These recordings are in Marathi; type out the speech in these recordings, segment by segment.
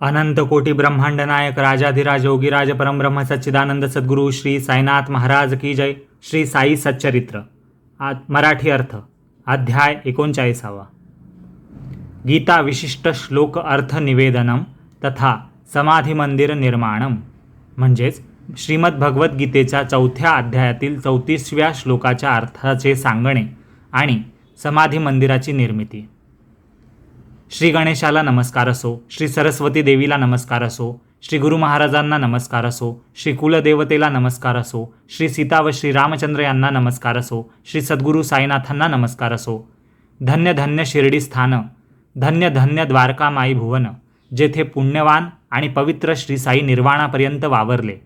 अनंत कोटी ब्रह्मांड नायक राजाधिराज योगीराज परमब्रह्म सच्चिदानंद सद्गुरु श्री साईनाथ महाराज की जय. श्री साई सच्चरित्र मराठी अर्थ अध्याय 39. गीता विशिष्ट श्लोक अर्थ निवेदनम तथा समाधी मंदिर निर्माणम. म्हणजेच श्रीमद भगवद्गीतेच्या 4थ्या अध्यायातील 34व्या श्लोकाच्या अर्थाचे सांगणे आणि समाधी मंदिराची निर्मिती. श्री गणेशाला नमस्कार असो, श्री सरस्वती देवीला नमस्कार असो, श्री गुरु महाराजांना नमस्कार असो, श्री कुलदेवतेला नमस्कार असो, श्री सीता व श्री रामचंद्र यांना नमस्कार असो, श्री सद्गुरू साईनाथांना नमस्कार असो. धन्य धन्य शिर्डी स्थान, धन्य धन्य द्वारका माई भुवन, जेथे पुण्यवान आणि पवित्र श्री साई निर्वाणापर्यंत वावरले.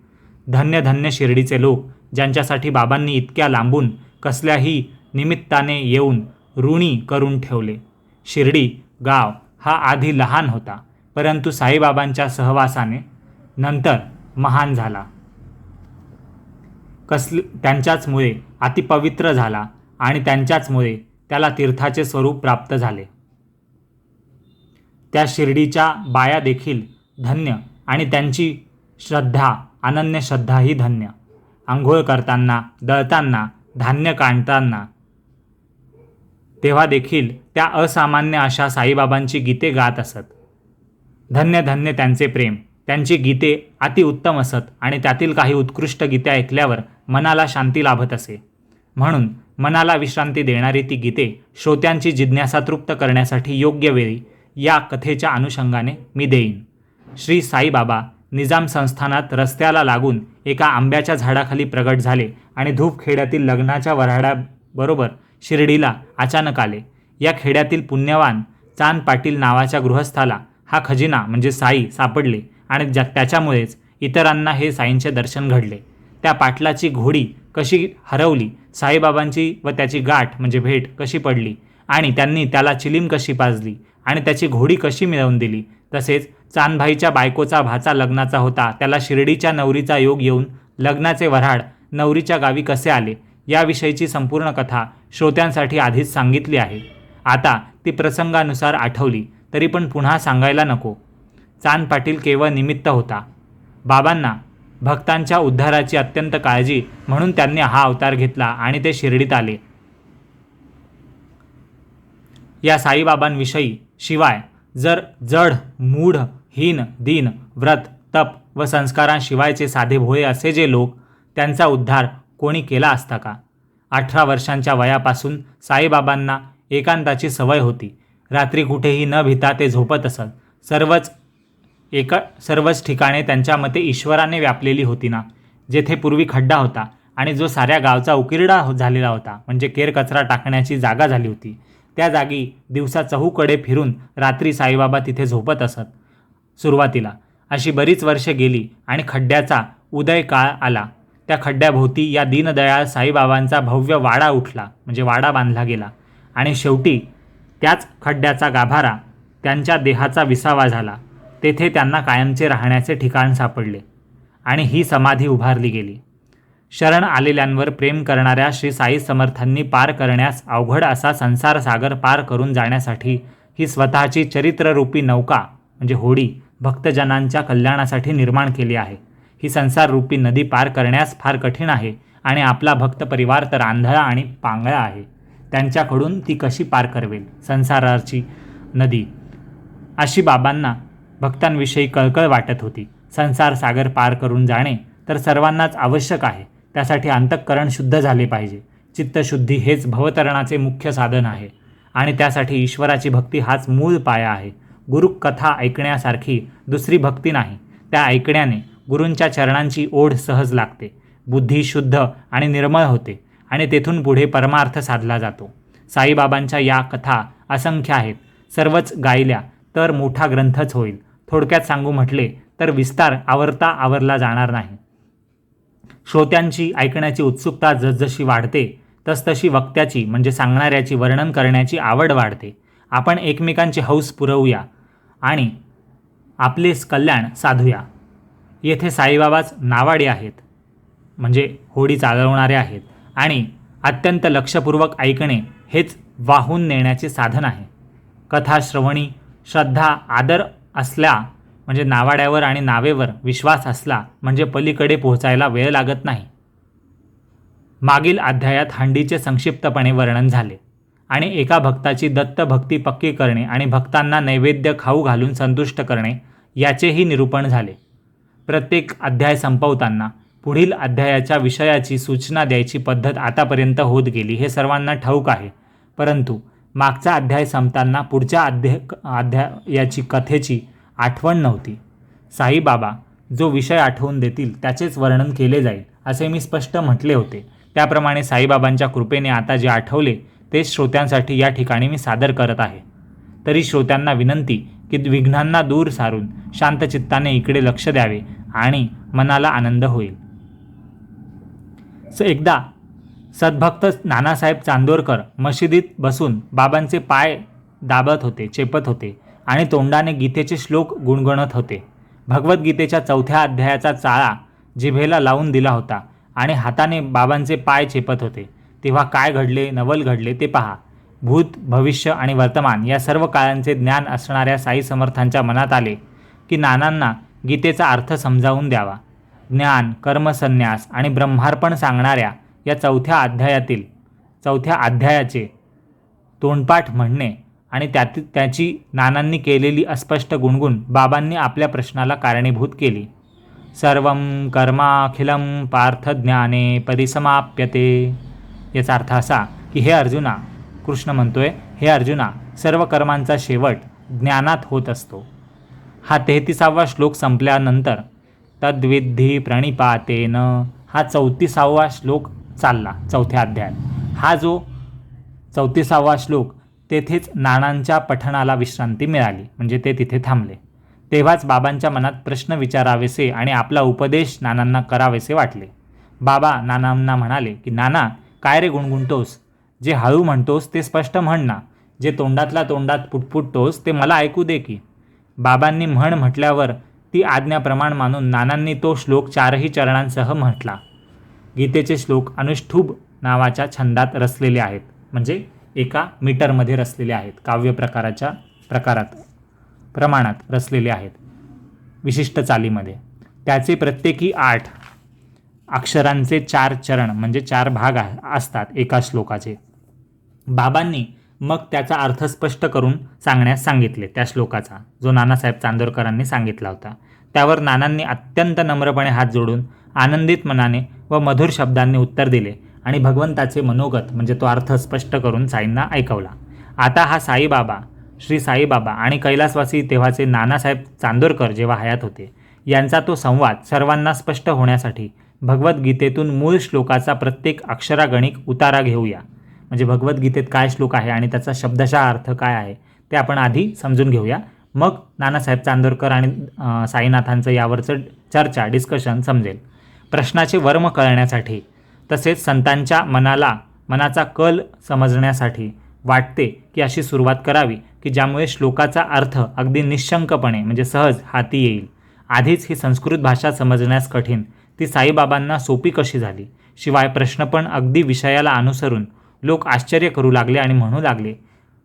धन्य धन्य शिर्डीचे लोक, ज्यांच्यासाठी बाबांनी इतक्या लांबून कसल्याही निमित्ताने येऊन ऋणी करून ठेवले. शिर्डी गाव हा आधी लहान होता, परंतु साईबाबांच्या सहवासाने नंतर महान झाला. त्यांच्याचमुळे अतिपवित्र झाला आणि त्यांच्याचमुळे त्याला तीर्थाचे स्वरूप प्राप्त झाले. त्या शिर्डीच्या बाया देखील धन्य आणि त्यांची श्रद्धा अनन्य श्रद्धाही धन्य. आंघोळ करताना, दळताना, धान्य काढताना तेव्हा देखील त्या असामान्य अशा साईबाबांची गीते गात असत. धन्य धन्य त्यांचे प्रेम. त्यांची गीते अतिउत्तम असत आणि त्यातील काही उत्कृष्ट गीते ऐकल्यावर मनाला शांती लाभत असे. म्हणून मनाला विश्रांती देणारी ती गीते श्रोत्यांची जिज्ञासा तृप्त करण्यासाठी योग्य वेळी या कथेच्या अनुषंगाने मी देईन. श्री साईबाबा निजाम संस्थानात रस्त्याला लागून एका आंब्याच्या झाडाखाली प्रगट झाले आणि धूपखेड्यातील लग्नाच्या वऱ्हाडाबरोबर शिर्डीला अचानक आले. या खेड्यातील पुण्यवान चांद पाटील नावाच्या गृहस्थाला हा खजिना म्हणजे साई सापडले आणि त्याच्यामुळेच इतरांना हे साईंचे दर्शन घडले. त्या पाटलाची घोडी कशी हरवली, साईबाबांची व त्याची गाठ म्हणजे भेट कशी पडली आणि त्यांनी त्याला चिलीम कशी पाजली आणि त्याची घोडी कशी मिळवून दिली, तसेच चांदभाईच्या बायकोचा भाचा लग्नाचा होता, त्याला शिर्डीच्या नवरीचा योग येऊन लग्नाचे वऱ्हाड नवरीच्या गावी कसे आले, याविषयीची संपूर्ण कथा श्रोत्यांसाठी आधीच सांगितली आहे. आता ती प्रसंगानुसार आठवली तरी पण पुन्हा सांगायला नको. चांद पाटील केवळ निमित्त होता. बाबांना भक्तांच्या उद्धाराची अत्यंत काळजी म्हणून त्यांनी हा अवतार घेतला आणि ते शिर्डीत आले. या साईबाबांविषयी शिवाय जर जड मूढ हीन दीन व्रत तप व संस्कारांशिवायचे साधे भोळे असे जे लोक, त्यांचा उद्धार कोणी केला असता का? 18 वर्षांच्या वयापासून साईबाबांना एकांताची सवय होती. रात्री कुठेही न भिता ते झोपत असत. सर्वच ठिकाणे त्यांच्या मते ईश्वराने व्यापलेली होती ना. जेथे पूर्वी खड्डा होता आणि जो साऱ्या गावचा उकिरडा झालेला होता, म्हणजे केर कचरा टाकण्याची जागा झाली होती, त्या जागी दिवसा चहूकडे फिरून रात्री साईबाबा तिथे झोपत असत. सुरुवातीला अशी बरीच वर्षे गेली आणि खड्ड्याचा उदय काळ आला. त्या खड्ड्याभोवती या दीनदयाळ साईबाबांचा भव्य वाडा उठला, म्हणजे वाडा बांधला गेला आणि शेवटी त्याच खड्ड्याचा गाभारा त्यांच्या देहाचा विसावा झाला. तेथे त्यांना कायमचे राहण्याचे ठिकाण सापडले आणि ही समाधी उभारली गेली. शरण आलेल्यांवर प्रेम करणाऱ्या श्री साई समर्थांनी पार करण्यास अवघड असा संसार सागर पार करून जाण्यासाठी ही स्वतःची चरित्ररूपी नौका म्हणजे होडी भक्तजनांच्या कल्याणासाठी निर्माण केली आहे. ही संसाररूपी नदी पार करण्यास फार कठीण आहे आणि आपला भक्त परिवार तर आंधळा आणि पांगळा आहे. त्यांच्याकडून ती कशी पार करवेल संसाराची नदी, अशी बाबांना भक्तांविषयी कळकळ वाटत होती. संसार सागर पार करून जाणे तर सर्वांनाच आवश्यक आहे. त्यासाठी अंतःकरण शुद्ध झाले पाहिजे. चित्तशुद्धी हेच भवतरणाचे मुख्य साधन आहे आणि त्यासाठी ईश्वराची भक्ती हाच मूळ पाया आहे. गुरुकथा ऐकण्यासारखी दुसरी भक्ती नाही. त्या ऐकण्याने गुरूंच्या चरणांची ओढ सहज लागते, बुद्धी शुद्ध आणि निर्मळ होते आणि तेथून पुढे परमार्थ साधला जातो. साईबाबांच्या या कथा असंख्य आहेत. सर्वच गायल्या तर मोठा ग्रंथच होईल. थोडक्यात सांगू म्हटले तर विस्तार आवरला जाणार नाही. श्रोत्यांची ऐकण्याची उत्सुकता जसजशी वाढते तसतशी वक्त्याची म्हणजे सांगणाऱ्याची वर्णन करण्याची आवड वाढते. आपण एकमेकांची हौस पुरवूया आणि आपले कल्याण साधूया. येथे साईबाबाच नावाडे आहेत, म्हणजे होडी चालवणारे आहेत आणि अत्यंत लक्षपूर्वक ऐकणे हेच वाहून नेण्याचे साधन आहे. कथा श्रवणी श्रद्धा आदर असल्या म्हणजे नावाड्यावर आणि नावेवर विश्वास असला म्हणजे पलीकडे पोहोचायला वेळ लागत नाही. मागील अध्यायात हंडीचे संक्षिप्तपणे वर्णन झाले आणि एका भक्ताची दत्तभक्ती पक्की करणे आणि भक्तांना नैवेद्य खाऊ घालून संतुष्ट करणे याचेही निरूपण झाले. प्रत्येक अध्याय संपवताना पुढील अध्यायाच्या विषयाची सूचना द्यायची पद्धत आतापर्यंत होत गेली हे सर्वांना ठाऊक आहे. परंतु मागचा अध्याय संपताना पुढच्या अध्यायाची कथेची आठवण नव्हती. साईबाबा जो विषय आठवून देतील त्याचेच वर्णन केले जाईल असे मी स्पष्ट म्हटले होते. त्याप्रमाणे साईबाबांच्या कृपेने आता जे आठवले तेच श्रोत्यांसाठी या ठिकाणी मी सादर करत आहे. तरी श्रोत्यांना विनंती की विघ्नांना दूर सारून शांतचित्ताने इकडे लक्ष द्यावे आणि मनाला आनंद होईल. एकदा सद्भक्त नानासाहेब चांदोरकर मशिदीत बसून बाबांचे पाय दाबत होते, चेपत होते आणि तोंडाने गीतेचे श्लोक गुणगुणत होते. भगवद्गीतेच्या 4थ्या अध्यायाचा चाळा जिभेला लावून दिला होता आणि हाताने बाबांचे पाय चेपत होते. तेव्हा काय घडले, नवल घडले ते पहा. भूत, भविष्य आणि वर्तमान या सर्व काळांचे ज्ञान असणाऱ्या साई समर्थांच्या मनात आले की नानांना गीतेचा अर्थ समजावून द्यावा. ज्ञान, कर्मसन्यास आणि ब्रह्मार्पण सांगणाऱ्या या 4थ्या अध्यायाचे तोंडपाठ म्हणणे आणि त्याची नानांनी केलेली अस्पष्ट गुणगुण बाबांनी आपल्या प्रश्नाला कारणीभूत केली. सर्वं कर्माखिलं पार्थ ज्ञाने परिसमाप्यते. याचा अर्थ असा की हे अर्जुना, कृष्ण म्हणतोय, हे अर्जुना, सर्व कर्मांचा शेवट ज्ञानात होत असतो. हा 33वा श्लोक संपल्यानंतर तद्विधी प्रणिपातेन हा 34वा श्लोक चालला 4थ्या अध्यायात. हा जो 34वा श्लोक तेथेच नानांच्या पठणाला विश्रांती मिळाली, म्हणजे ते तिथे थांबले. तेव्हाच बाबांच्या मनात प्रश्न विचारावेसे आणि आपला उपदेश नानांना करावेसे वाटले. बाबा नानांना म्हणाले की नाना, काय रे गुणगुणतोस? जे हळू म्हणतोस ते स्पष्ट म्हण ना. जे तोंडातल्या तोंडात पुटपुटतोस ते मला ऐकू दे की. बाबांनी म्हटल्यावर ती आज्ञाप्रमाण मानून नानांनी तो श्लोक 4ही चरणांसह म्हटला. गीतेचे श्लोक अनुष्ठुभ नावाच्या छंदात रचलेले आहेत, म्हणजे एका मीटरमध्ये रचलेले आहेत, काव्य प्रमाणात रचलेले आहेत, विशिष्ट चालीमध्ये. त्याचे प्रत्येकी 8 अक्षरांचे 4 चरण म्हणजे 4 भाग असतात एका श्लोकाचे. बाबांनी मग त्याचा अर्थ स्पष्ट करून सांगण्यास सांगितले. त्या श्लोकाचा जो नानासाहेब चांदोरकरांनी सांगितला होता त्यावर नानांनी अत्यंत नम्रपणे हात जोडून आनंदित मनाने व मधुर शब्दांनी उत्तर दिले आणि भगवंताचे मनोगत म्हणजे तो अर्थ स्पष्ट करून साईंना ऐकवला. आता हा साईबाबा, श्री साईबाबा आणि कैलासवासी तेव्हाचे नानासाहेब चांदोरकर जेव्हा हयात होते यांचा तो संवाद सर्वांना स्पष्ट होण्यासाठी भगवद्गीतेतून मूळ श्लोकाचा प्रत्येक अक्षरागणिक उतारा घेऊया. म्हणजे भगवद्गीतेत काय श्लोक आहे आणि त्याचा शब्दशः अर्थ काय आहे ते आपण आधी समजून घेऊया. मग नानासाहेब चांदोरकर आणि साईनाथांचं यावरचं डिस्कशन समजेल. प्रश्नाचे वर्म कळण्यासाठी तसेच संतांच्या मनाचा कल समजण्यासाठी वाटते की अशी सुरुवात करावी की ज्यामुळे श्लोकाचा अर्थ अगदी निशंकपणे म्हणजे सहज हाती येईल. आधीच ही संस्कृत भाषा समजण्यास कठीण, ती साईबाबांना सोपी कशी झाली. शिवाय प्रश्न पण अगदी विषयाला अनुसरून लोक आश्चर्य करू लागले आणि म्हणू लागले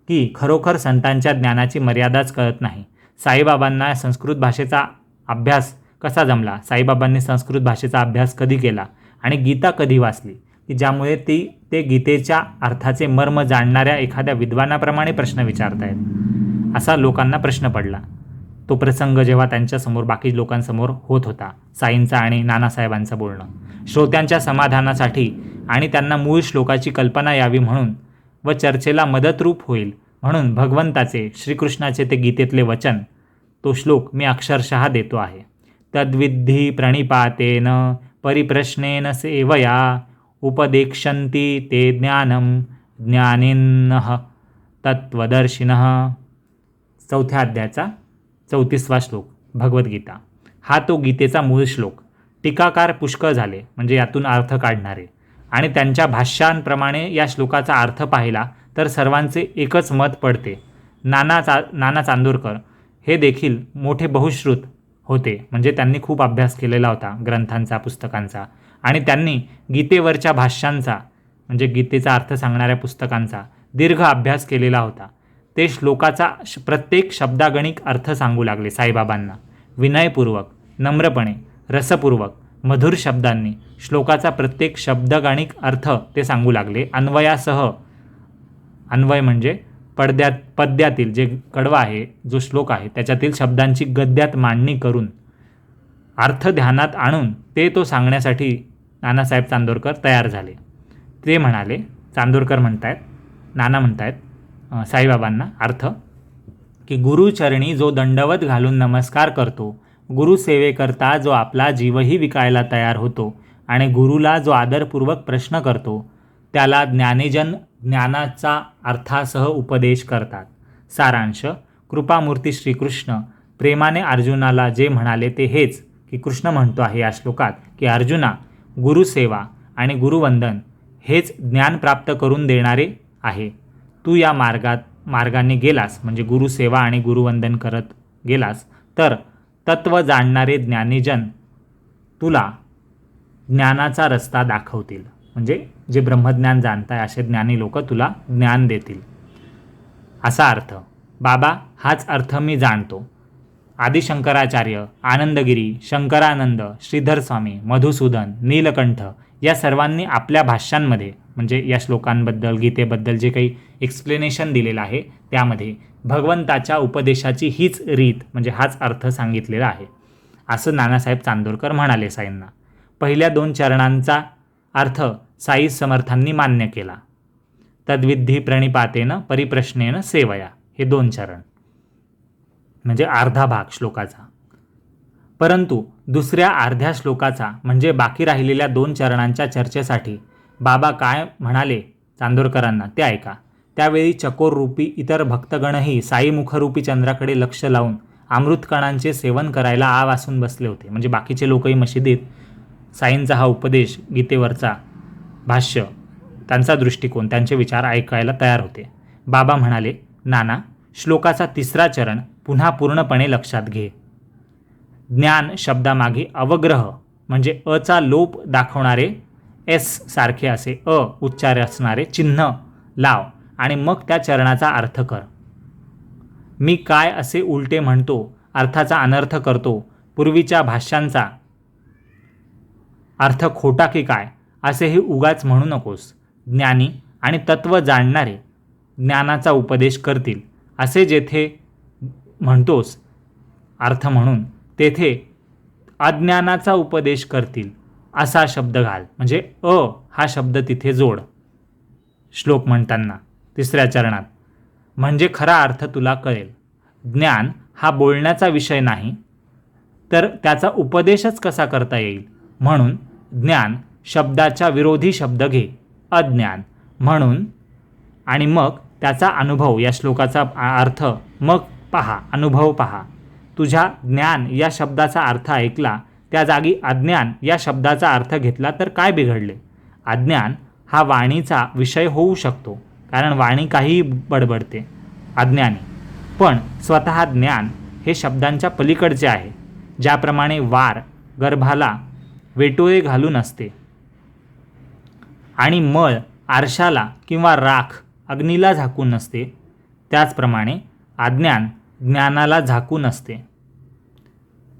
की खरोखर संतांच्या ज्ञानाची मर्यादाच कळत नाही. साईबाबांना संस्कृत भाषेचा अभ्यास कसा जमला, साईबाबांनी संस्कृत भाषेचा अभ्यास कधी केला आणि गीता कधी वाचली की ज्यामुळे ते गीतेच्या अर्थाचे मर्म जाणणाऱ्या एखाद्या विद्वानाप्रमाणे प्रश्न विचारतायत असा लोकांना प्रश्न पडला. तो प्रसंग जेव्हा त्यांच्यासमोर बाकी लोकांसमोर होत होता, साईंचा आणि नानासाहेबांचं बोलणं. श्रोत्यांच्या समाधानासाठी आणि त्यांना मूळ श्लोकाची कल्पना यावी म्हणून व चर्चेला मदतरूप होईल म्हणून भगवंताचे, श्रीकृष्णाचे ते गीतेतले वचन, तो श्लोक मी अक्षरशः देतो आहे. तद्विधी प्रणिपातेन परिप्रश्नेन सेवया उपदेक्षन्ति ते ज्ञानम ज्ञानिनः तत्वदर्शिनः. 4थ्या अध्यायाचा 34वा श्लोक भगवद्गीता. हा तो गीतेचा मूळ श्लोक. टीकाकार पुष्कळ झाले म्हणजे यातून अर्थ काढणारे, आणि त्यांच्या भाष्यांप्रमाणे या श्लोकाचा अर्थ पाहिला तर सर्वांचे एकच मत पडते. नाना चांदोरकर हे देखील मोठे बहुश्रुत होते, म्हणजे त्यांनी खूप अभ्यास केलेला होता ग्रंथांचा, पुस्तकांचा, आणि त्यांनी गीतेवरच्या भाष्यांचा म्हणजे गीतेचा अर्थ सांगणाऱ्या पुस्तकांचा दीर्घ अभ्यास केलेला होता. ते श्लोकाचा प्रत्येक शब्दागणिक अर्थ सांगू लागले साईबाबांना. विनयपूर्वक, नम्रपणे, रसपूर्वक, मधुर शब्दांनी श्लोकाचा प्रत्येक शब्दगाणिक अर्थ ते सांगू लागले. अन्वयासह, अन्वय म्हणजे पद्यातील जे कडवा आहे, जो श्लोक आहे त्याच्यातील शब्दांची गद्यात मांडणी करून अर्थ ध्यानात आणून ते तो सांगण्यासाठी नानासाहेब चांदोरकर तयार झाले. ते म्हणाले, चांदोरकर म्हणतायत, नाना म्हणतायत साईबाबांना अर्थ, की गुरुचरणी जो दंडवत घालून नमस्कार करतो, गुरुसेवेकरता जो आपला जीवही विकायला तयार होतो आणि गुरुला जो आदरपूर्वक प्रश्न करतो, त्याला ज्ञानीजन ज्ञानाचा अर्थासह उपदेश करतात. सारांश, कृपामूर्ती श्रीकृष्ण प्रेमाने अर्जुनाला जे म्हणाले ते हेच, की कृष्ण म्हणतो आहे या श्लोकात की अर्जुना, गुरुसेवा आणि गुरुवंदन हेच ज्ञान प्राप्त करून देणारे आहे. तू या मार्गाने गेलास, म्हणजे गुरुसेवा आणि गुरुवंदन करत गेलास, तर तत्व जाणणारे ज्ञानीजन तुला ज्ञानाचा रस्ता दाखवतील. म्हणजे जे ब्रह्मज्ञान जाणताय असे ज्ञानी लोक तुला ज्ञान देतील, असा अर्थ. बाबा, हाच अर्थ मी जाणतो. आदिशंकराचार्य, आनंदगिरी, शंकरानंद, श्रीधर स्वामी, मधुसूदन, नीलकंठ या सर्वांनी आपल्या भाष्यांमध्ये, म्हणजे या श्लोकांबद्दल, गीतेबद्दल जे काही एक्सप्लेनेशन दिलेलं आहे त्यामध्ये भगवंताच्या उपदेशाची हीच रीत, म्हणजे हाच अर्थ सांगितलेला आहे, असं नानासाहेब चांदोरकर म्हणाले साईंना. पहिल्या 2 चरणांचा अर्थ साई समर्थांनी मान्य केला. तद्विधी प्रणिपातेन परिप्रश्नेन सेवया, हे 2 चरण म्हणजे अर्धा भाग श्लोकाचा. परंतु दुसऱ्या अर्ध्या श्लोकाचा म्हणजे बाकी राहिलेल्या 2 चरणांच्या चर्चेसाठी बाबा काय म्हणाले चांदोरकरांना ते ऐका. त्यावेळी चकोररूपी इतर भक्तगणही साईमुखरूपी चंद्राकडे लक्ष लावून अमृतकणांचे सेवन करायला आवासून बसले होते. म्हणजे बाकीचे लोकही मशिदीत साईंचा हा उपदेश, गीतेवरचा भाष्य, त्यांचा दृष्टिकोन, त्यांचे विचार ऐकायला तयार होते. बाबा म्हणाले, नाना, श्लोकाचा 3रा चरण पुन्हा पूर्णपणे लक्षात घे. ज्ञान शब्दामागे अवग्रह म्हणजे अचा लोप दाखवणारे एस सारखे असे उच्चार असणारे चिन्ह लाव आणि मग त्या चरणाचा अर्थ कर. मी काय असे उलटे म्हणतो, अर्थाचा अनर्थ करतो, पूर्वीच्या भाष्यांचा अर्थ खोटा की काय असेही उगाच म्हणू नकोस. ज्ञानी आणि तत्व जाणणारे ज्ञानाचा उपदेश करतील असे जेथे म्हणतोस अर्थ म्हणून, तेथे अज्ञानाचा उपदेश करतील असा शब्द घाल. म्हणजे हा शब्द तिथे जोड श्लोक म्हणताना 3ऱ्या चरणात, म्हणजे खरा अर्थ तुला कळेल. ज्ञान हा बोलण्याचा विषय नाही, तर त्याचा उपदेशच कसा करता येईल. म्हणून ज्ञान शब्दाच्या विरोधी शब्द घे, अज्ञान म्हणून, आणि मग त्याचा अनुभव, या श्लोकाचा अर्थ मग पहा, अनुभव पहा. तुझ्या ज्ञान या शब्दाचा अर्थ ऐकला, त्या जागी अज्ञान या शब्दाचा अर्थ घेतला तर काय बिघडले. अज्ञान हा वाणीचा विषय होऊ शकतो, कारण वाणी काहीही बडबडते अज्ञानी, पण स्वतः ज्ञान हे शब्दांच्या पलीकडचे आहे. ज्याप्रमाणे वार गर्भाला वेटोळे घालून असते आणि मळ आरशाला किंवा राख अग्नीला झाकून असते, त्याचप्रमाणे अज्ञान ज्ञानाला झाकून असते.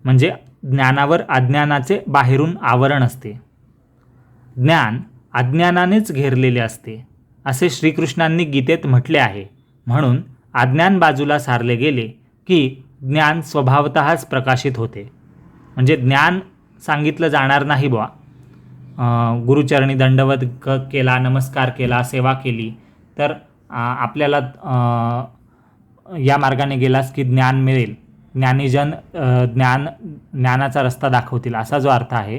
म्हणजे ज्ञानावर अज्ञानाचे बाहेरून आवरण असते. ज्ञान अज्ञानानेच घेरलेले असते असे श्रीकृष्णांनी गीतेत म्हटले आहे. म्हणून अज्ञान बाजूला सारले गेले की ज्ञान स्वभावतःच प्रकाशित होते. म्हणजे ज्ञान सांगितलं जाणार नाही बुवा. गुरुचरणी दंडवत केला, नमस्कार केला, सेवा केली तर आपल्याला या मार्गाने गेलास की ज्ञान मिळेल, ज्ञानीजन ज्ञानाचा रस्ता दाखवतील, असा जो अर्थ आहे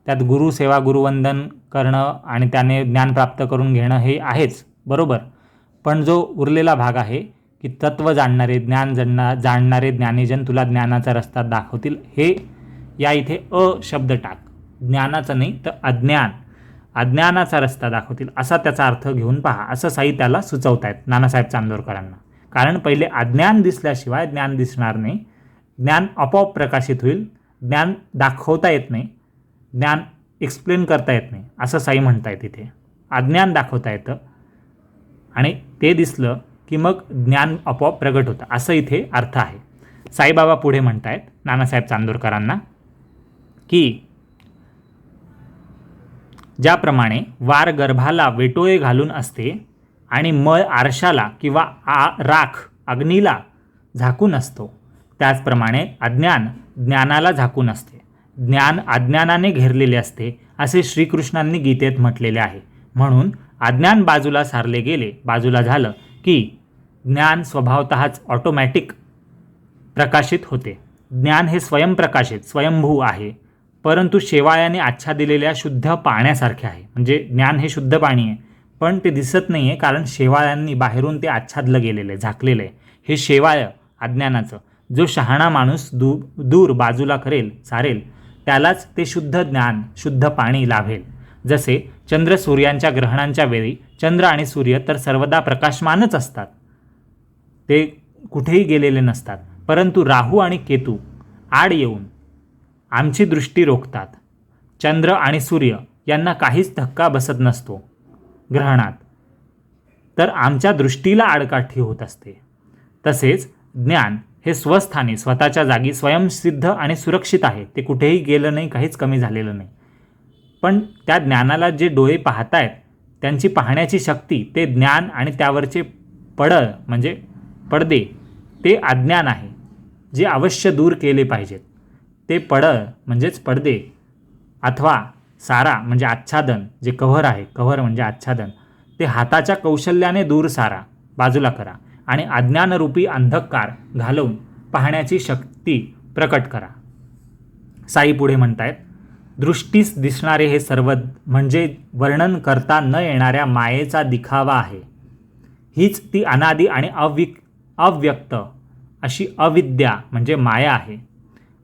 त्यात गुरुसेवा, गुरुवंदन करणं आणि त्याने ज्ञान प्राप्त करून घेणं हे आहेच बरोबर. पण जो उरलेला भाग आहे की तत्व जाणणारे, जाणणारे ज्ञानीजन तुला ज्ञानाचा रस्ता दाखवतील, हे या इथे शब्द टाक. ज्ञानाचा नाही तर अज्ञानाचा रस्ता दाखवतील असा त्याचा अर्थ घेऊन पहा, असं साई त्याला सुचवतायत नानासाहेब चांदोरकरांना. कारण पहिले अज्ञान दिसल्याशिवाय ज्ञान दिसणार नाही. ज्ञान आपोआप प्रकाशित होईल. ज्ञान दाखवता येत नाही, ज्ञान एक्सप्लेन करता येत नाही, असं साई म्हणतायत इथे. अज्ञान दाखवता येतं आणि ते दिसलं की मग ज्ञान आपोआप प्रगट होतं, असं इथे अर्थ आहे. साईबाबा पुढे म्हणतायत नानासाहेब चांदोरकरांना की ज्याप्रमाणे वार गर्भाला वेटोळे घालून असते आणि मळ आरशाला किंवा राख अग्नीला झाकून असतो, त्याचप्रमाणे अज्ञान ज्ञानाला झाकून असते, ज्ञान अज्ञानाने घेरलेले असते असे श्रीकृष्णांनी गीतेत म्हटलेले आहे. म्हणून अज्ञान बाजूला सारले गेले, बाजूला झालं की ज्ञान स्वभावतःच ऑटोमॅटिक प्रकाशित होते. ज्ञान हे स्वयंप्रकाशित स्वयंभू आहे, परंतु शेवाळ्याने आच्छादिलेल्या शुद्ध पाण्यासारखे आहे. म्हणजे ज्ञान हे शुद्ध पाणी आहे, पण ते दिसत नाही आहे कारण शेवाळ्यांनी बाहेरून ते आच्छादलं गेलेलं आहे, झाकलेलं आहे. हे शेवाळं अज्ञानाचं, जो शहाणा माणूस दूर बाजूला करेल सारेल त्यालाच ते शुद्ध ज्ञान शुद्ध पाणी लाभेल. जसे चंद्र सूर्यांच्या ग्रहणांच्या वेळी चंद्र आणि सूर्य तर सर्वदा प्रकाशमानच असतात, ते कुठेही गेलेले नसतात, परंतु राहू आणि केतू आड येऊन आमची दृष्टी रोखतात. चंद्र आणि सूर्य यांना काहीच धक्का बसत नसतो ग्रहणात, तर आमच्या दृष्टीला आडकाठी होत असते. तसेच ज्ञान हे स्वस्थानी स्वतःच्या जागी स्वयंसिद्ध आणि सुरक्षित आहे, ते कुठेही गेलं नाही, काहीच कमी झालेलं नाही. पण त्या ज्ञानाला जे डोळे पाहतायत त्यांची पाहण्याची शक्ती, ते ज्ञान आणि त्यावरचे पडळ म्हणजे पडदे ते अज्ञान आहे, जे अवश्य दूर केले पाहिजेत. ते पडळ म्हणजेच पडदे अथवा सारा म्हणजे आच्छादन, जे कव्हर आहे, कव्हर म्हणजे आच्छादन, ते हाताच्या कौशल्याने दूर सारा, बाजूला करा आणि अज्ञानरूपी अंधकार घालवून पाहण्याची शक्ती प्रकट करा. साई पुढे म्हणतायत, दृष्टीस दिसणारे हे सर्व म्हणजे वर्णन करता न येणाऱ्या मायेचा दिखावा आहे. हीच ती अनादी आणि अव्यक्त अशी अविद्या म्हणजे माया आहे.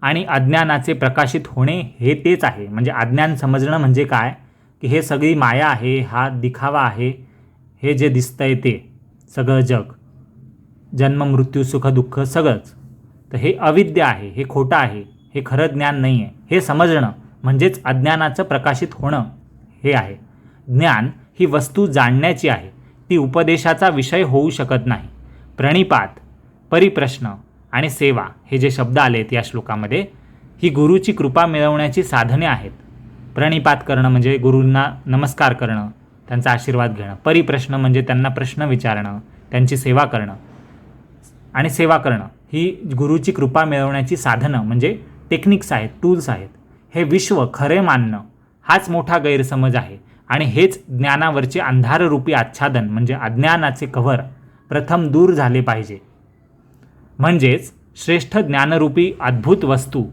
आणि अज्ञानाचे प्रकाशित होणे हे तेच आहे. म्हणजे अज्ञान समजणं म्हणजे काय की हे सगळी माया आहे, हा दिखावा आहे, हे जे दिसतंय ते सगळं जग, जन्म मृत्यू सुख दुःख सगळंच, तर हे अविद्या आहे, हे खोटं आहे, हे खरं ज्ञान नाही आहे. हे समजणं म्हणजेच अज्ञानाचं प्रकाशित होणं हे आहे. ज्ञान ही वस्तू जाणण्याची आहे, ती उपदेशाचा विषय होऊ शकत नाही. प्रणिपात, परिप्रश्न आणि सेवा हे जे शब्द आलेत या श्लोकामध्ये, ही गुरुची कृपा मिळवण्याची साधने आहेत. प्रणिपात करणं म्हणजे गुरूंना नमस्कार करणं, त्यांचा आशीर्वाद घेणं. परिप्रश्न म्हणजे त्यांना प्रश्न विचारणं, त्यांची सेवा करणं. आणि सेवा करणं ही गुरुची कृपा मिळवण्याची साधनं म्हणजे टेक्निक्स आहेत, टूल्स आहेत. हे विश्व खरे मानणं हाच मोठा गैरसमज आहे आणि हेच ज्ञानावरचे अंधाररूपी आच्छादन म्हणजे अज्ञानाचे कव्हर प्रथम दूर झाले पाहिजे. म्हणजेच श्रेष्ठ ज्ञानरूपी अद्भुत वस्तू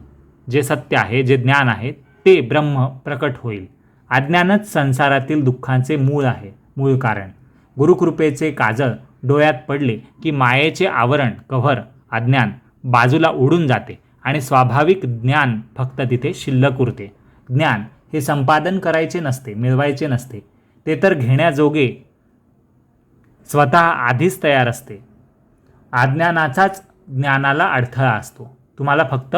जे सत्य आहे, जे ज्ञान आहे, ते ब्रह्म प्रकट होईल. अज्ञानच संसारातील दुःखांचे मूळ आहे, मूळ कारण. गुरुकृपेचे काजळ डोळ्यात पडले की मायेचे आवरण कव्हर अज्ञान बाजूला उडून जाते आणि स्वाभाविक ज्ञान फक्त तिथे शिल्लक उरते. ज्ञान हे संपादन करायचे नसते, मिळवायचे नसते, ते तर घेण्याजोगे स्वतः आधीच तयार असते. अज्ञानाचाच ज्ञानाला अडथळा असतो. तुम्हाला फक्त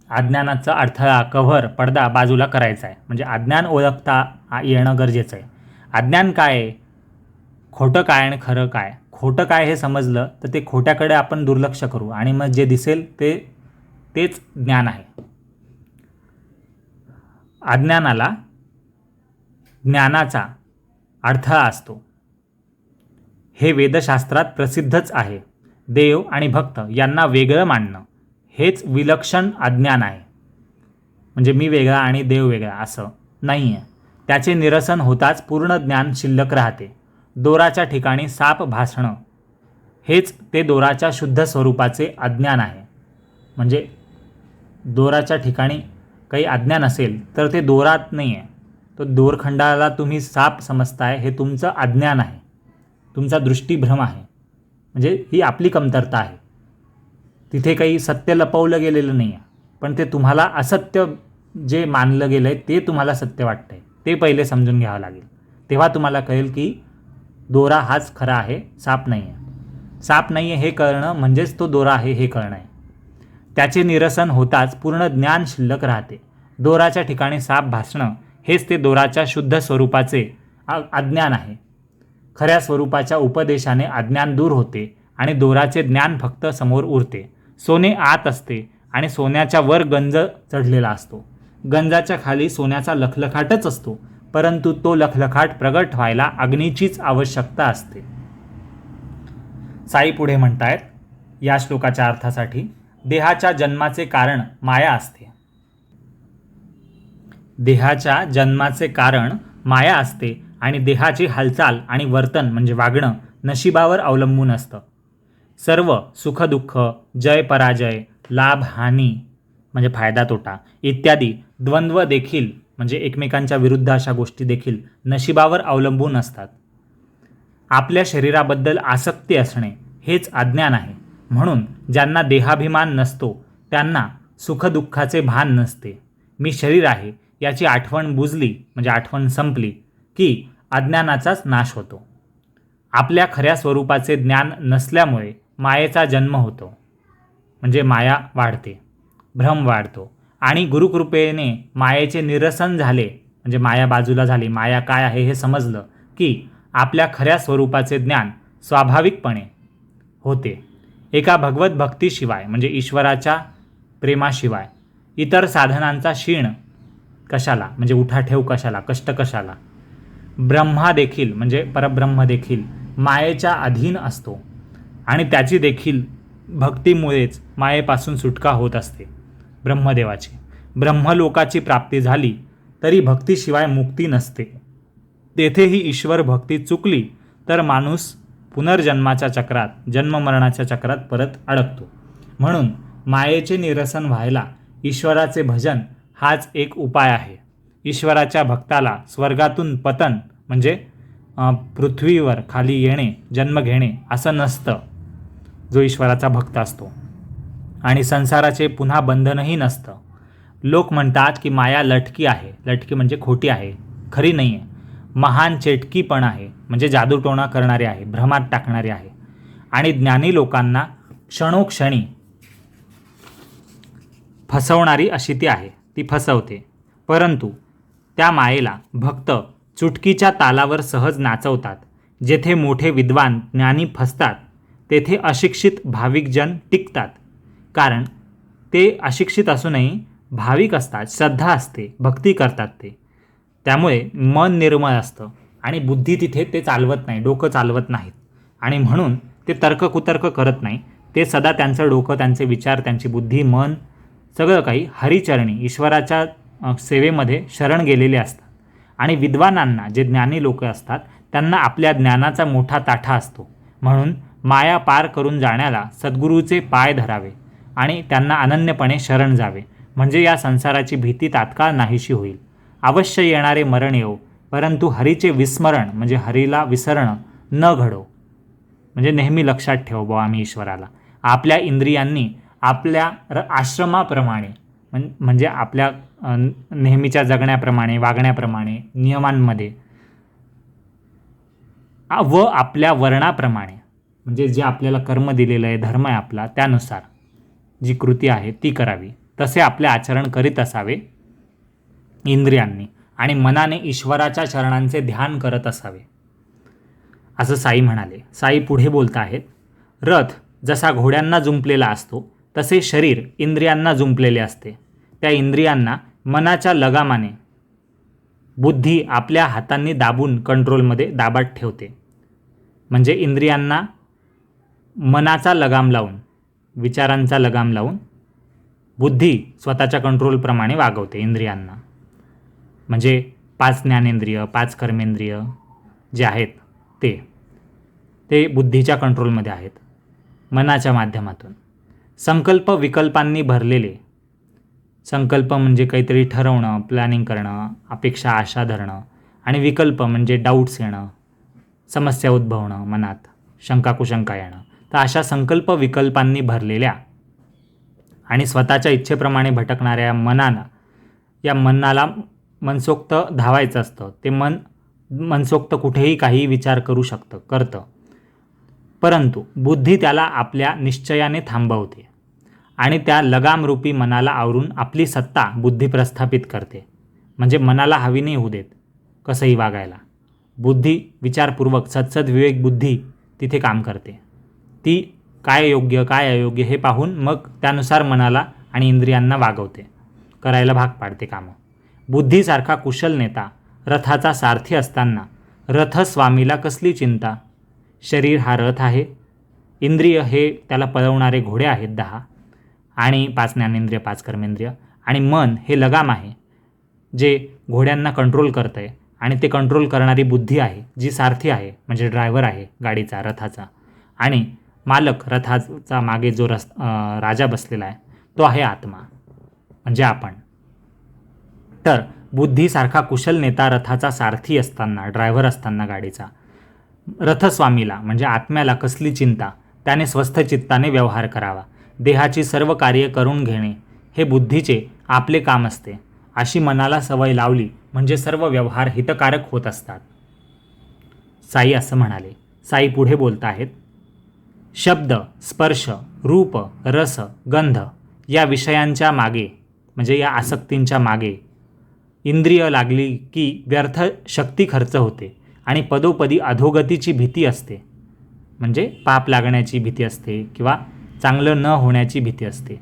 अज्ञानाचा अडथळा कव्हर पडदा बाजूला करायचा आहे. म्हणजे अज्ञान ओळखता येणं गरजेचं आहे. अज्ञान काय आहे, खोटं काय आणि खरं काय. खोटं काय हे समजलं तर ते खोट्याकडे आपण दुर्लक्ष करू आणि मग जे दिसेल तेच ज्ञान आहे. अज्ञानाला ज्ञानाचा अडथळा असतो हे वेदशास्त्रात प्रसिद्धच आहे. देव आणि भक्त यांना वेगळं मानणं हेच विलक्षण अज्ञान आहे. म्हणजे मी वेगळा आणि देव वेगळा असं नाही आहे. त्याचे निरसन होताच पूर्ण ज्ञान शिल्लक राहते. दोराच्या ठिकाणी साप भासणं हेच ते दोराच्या शुद्ध स्वरूपाचे अज्ञान आहे. म्हणजे दोराच्या ठिकाणी काही अज्ञान असेल तर ते दोरात नाही आहे, तो दोरखंडाला तुम्ही साप समजताय, हे तुमचं अज्ञान आहे, तुमचा दृष्टीभ्रम आहे. म्हणजे ही आपली कमतरता आहे. तिथे काही सत्य लपवलं गेलेलं नाही आहे, पण ते तुम्हाला असत्य जे मानलं गेलं आहे ते तुम्हाला सत्य वाटतं आहे. ते पहिले समजून घ्यावं लागेल, तेव्हा तुम्हाला कळेल की दोरा हाच खरा आहे, साप नाही आहे. साप नाही आहे हे कळणं म्हणजेच तो दोरा आहे हे कळणं आहे. त्याचे निरसन होताच पूर्ण ज्ञान शिल्लक राहते. दोराच्या ठिकाणी साप भासणं हेच ते दोराच्या शुद्ध स्वरूपाचे अज्ञान आहे. खऱ्या स्वरूपाच्या उपदेशाने अज्ञान दूर होते आणि दोराचे ज्ञान फक्त समोर उरते. सोने आत असते आणि सोन्याच्या वर गंज चढलेला असतो. गंजाच्या खाली सोन्याचा लखलखाटच असतो, परंतु तो लखलखाट प्रगट व्हायला अग्नीचीच आवश्यकता असते. साई पुढे म्हणतायत या श्लोकाच्या अर्थासाठी, देहाच्या जन्माचे कारण माया असते. देहाच्या जन्माचे कारण माया असते आणि देहाची हालचाल आणि वर्तन म्हणजे वागणं नशिबावर अवलंबून असतं. सर्व सुखदुःख, जय पराजय, लाभ हानी म्हणजे फायदा तोटा इत्यादी द्वंद्व देखील म्हणजे एकमेकांच्या विरुद्ध अशा गोष्टी देखील नशिबावर अवलंबून असतात. आपल्या शरीराबद्दल आसक्ती असणे हेच अज्ञान आहे. म्हणून ज्यांना देहाभिमान नसतो त्यांना सुखदुःखाचे भान नसते. मी शरीर आहे याची आठवण बुजली म्हणजे आठवण संपली की अज्ञानाचाच नाश होतो. आपल्या खऱ्या स्वरूपाचे ज्ञान नसल्यामुळे मायेचा जन्म होतो म्हणजे माया वाढते, भ्रम वाढतो आणि गुरुकृपेने मायेचे निरसन झाले म्हणजे माया बाजूला झाली, माया काय आहे हे समजलं की आपल्या खऱ्या स्वरूपाचे ज्ञान स्वाभाविकपणे होते. एका भगवत भक्तीशिवाय म्हणजे ईश्वराच्या प्रेमाशिवाय इतर साधनांचा क्षीण कशाला म्हणजे उठाठेव कशाला, कष्ट कशाला. ब्रह्मा देखील म्हणजे परब्रह्म देखील मायेच्या अधीन असतो आणि त्याची देखील भक्तीमुळेच मायेपासून सुटका होत असते. ब्रह्मदेवाची ब्रह्मलोकाची प्राप्ती झाली तरी भक्तीशिवाय मुक्ती नसते. तेथेही ईश्वर भक्ती चुकली तर माणूस पुनर्जन्माच्या चक्रात, जन्ममरणाच्या चक्रात परत अडकतो. म्हणून मायेचे निरसन व्हायला ईश्वराचे भजन हाच एक उपाय आहे. ईश्वराच्या भक्ताला स्वर्गातून पतन म्हणजे पृथ्वीवर खाली येणे, जन्म घेणे असं नसतं जो ईश्वराचा भक्त असतो, आणि संसाराचे पुन्हा बंधनही नसतं. लोक म्हणतात की माया लटकी आहे, लटकी म्हणजे खोटी आहे, खरी नाही आहे. महान चेटकी पण आहे म्हणजे जादूटोणा करणारी आहे, भ्रमात टाकणारी आहे. आणि ज्ञानी लोकांना क्षणोक्षणी फसवणारी अशी ती आहे, ती फसवते. परंतु त्या मायेला भक्त चुटकीच्या तालावर सहज नाचवतात. जेथे मोठे विद्वान ज्ञानी फसतात तेथे अशिक्षित भाविकजन टिकतात. कारण ते अशिक्षित असूनही भाविक असतात, श्रद्धा असते, भक्ती करतात ते. त्यामुळे मन निर्मळ असतं आणि बुद्धी तिथे ते चालवत नाही, डोकं चालवत नाहीत. आणि म्हणून ते तर्ककुतर्क करत नाही. ते सदा त्यांचं डोकं, त्यांचे विचार, त्यांची बुद्धी, मन सगळं काही हरिचरणी ईश्वराच्या सेवेमध्ये शरण गेलेले असतात. आणि विद्वानांना, जे ज्ञानी लोक असतात, त्यांना आपल्या ज्ञानाचा मोठा ताठा असतो. म्हणून माया पार करून जाण्याला सद्गुरूचे पाय धरावे आणि त्यांना अनन्यपणे शरण जावे, म्हणजे या संसाराची भीती तात्काळ नाहीशी होईल. अवश्य येणारे मरण येवो, परंतु हरीचे विस्मरण म्हणजे हरीला विसरणं न घडो. म्हणजे नेहमी लक्षात ठेव बुवा आम्ही ईश्वराला. आपल्या इंद्रियांनी आपल्या आश्रमाप्रमाणे म्हणजे आपल्या नेहमीच्या जगण्याप्रमाणे, वागण्याप्रमाणे, नियमांमध्ये व आपल्या वर्णाप्रमाणे म्हणजे जे आपल्याला कर्म दिलेलं आहे, धर्म आहे आपला, त्यानुसार जी कृती आहे ती करावी. तसे आपले आचरण करीत असावे इंद्रियांनी, आणि मनाने ईश्वराच्या चरणांचे ध्यान करत असावे, असं साई म्हणाले. साई पुढे बोलत आहेत, रथ जसा घोड्यांना जुंपलेला असतो तसे शरीर इंद्रियांना जुंपलेले असते. त्या इंद्रियांना मनाच्या लगामाने बुद्धी आपल्या हातांनी दाबून कंट्रोलमध्ये दाबात ठेवते. म्हणजे इंद्रियांना मनाचा लगाम लावून, विचारांचा लगाम लावून बुद्धी स्वतःच्या कंट्रोलप्रमाणे वागवते इंद्रियांना. म्हणजे 5 ज्ञानेंद्रिय, 5 कर्मेंद्रिय जे आहेत ते बुद्धीच्या कंट्रोलमध्ये आहेत मनाच्या माध्यमातून. संकल्प विकल्पांनी भरलेले, संकल्प म्हणजे काहीतरी ठरवणं, प्लॅनिंग करणं, अपेक्षा आशा धरणं, आणि विकल्प म्हणजे डाऊट्स येणं, समस्या उद्भवणं, मनात शंका कुशंका येणं. तर अशा संकल्प विकल्पांनी भरलेल्या आणि स्वतःच्या इच्छेप्रमाणे भटकणाऱ्या या मनाला मनसोक्त धावायचं असतं. ते मनसोक्त कुठेही काहीही विचार करू करतं. परंतु बुद्धी त्याला आपल्या निश्चयाने थांबवते आणि त्या लगामरूपी मनाला आवरून आपली सत्ता बुद्धी प्रस्थापित करते. म्हणजे मनाला हवी नाही होऊ देत कसंही वागायला. बुद्धी विचारपूर्वक सत्सद विवेक बुद्धी तिथे काम करते. ती काय योग्य काय अयोग्य हे पाहून मग त्यानुसार मनाला आणि इंद्रियांना वागवते, करायला भाग पाडते कामं. बुद्धीसारखा कुशल नेता रथाचा सारथी असताना रथस्वामीला कसली चिंता. शरीर हा रथ आहे, इंद्रिय हे त्याला पळवणारे घोडे आहेत 10, आणि 5 ज्ञानेंद्रिय 5 कर्मेंद्रिय, आणि मन हे लगाम आहे जे घोड्यांना कंट्रोल करतं आहे, आणि ते कंट्रोल करणारी बुद्धी आहे जी सारथी आहे, म्हणजे ड्रायव्हर आहे गाडीचा रथाचा, आणि मालक रथाचा मागे जो राजा बसलेला आहे तो आहे आत्मा, म्हणजे आपण. तर बुद्धीसारखा कुशल नेता रथाचा सारथी असताना, ड्रायव्हर असताना गाडीचा, रथस्वामीला म्हणजे आत्म्याला कसली चिंता, त्याने स्वस्थ चित्ताने व्यवहार करावा. देहाची सर्व कार्य करून घेणे हे बुद्धीचे आपले काम असते. अशी मनाला सवय लावली म्हणजे सर्व व्यवहार हितकारक होत असतात. साई असं म्हणाले. साई पुढे बोलत आहेत. शब्द, स्पर्श, रूप, रस, गंध या विषयांच्या मागे, म्हणजे या आसक्तींच्या मागे इंद्रिय लागली की व्यर्थ शक्ती खर्च होते आणि पदोपदी अधोगतीची भीती असते, म्हणजे पाप लागण्याची भीती असते किंवा चांगलं न होण्याची भीती असते.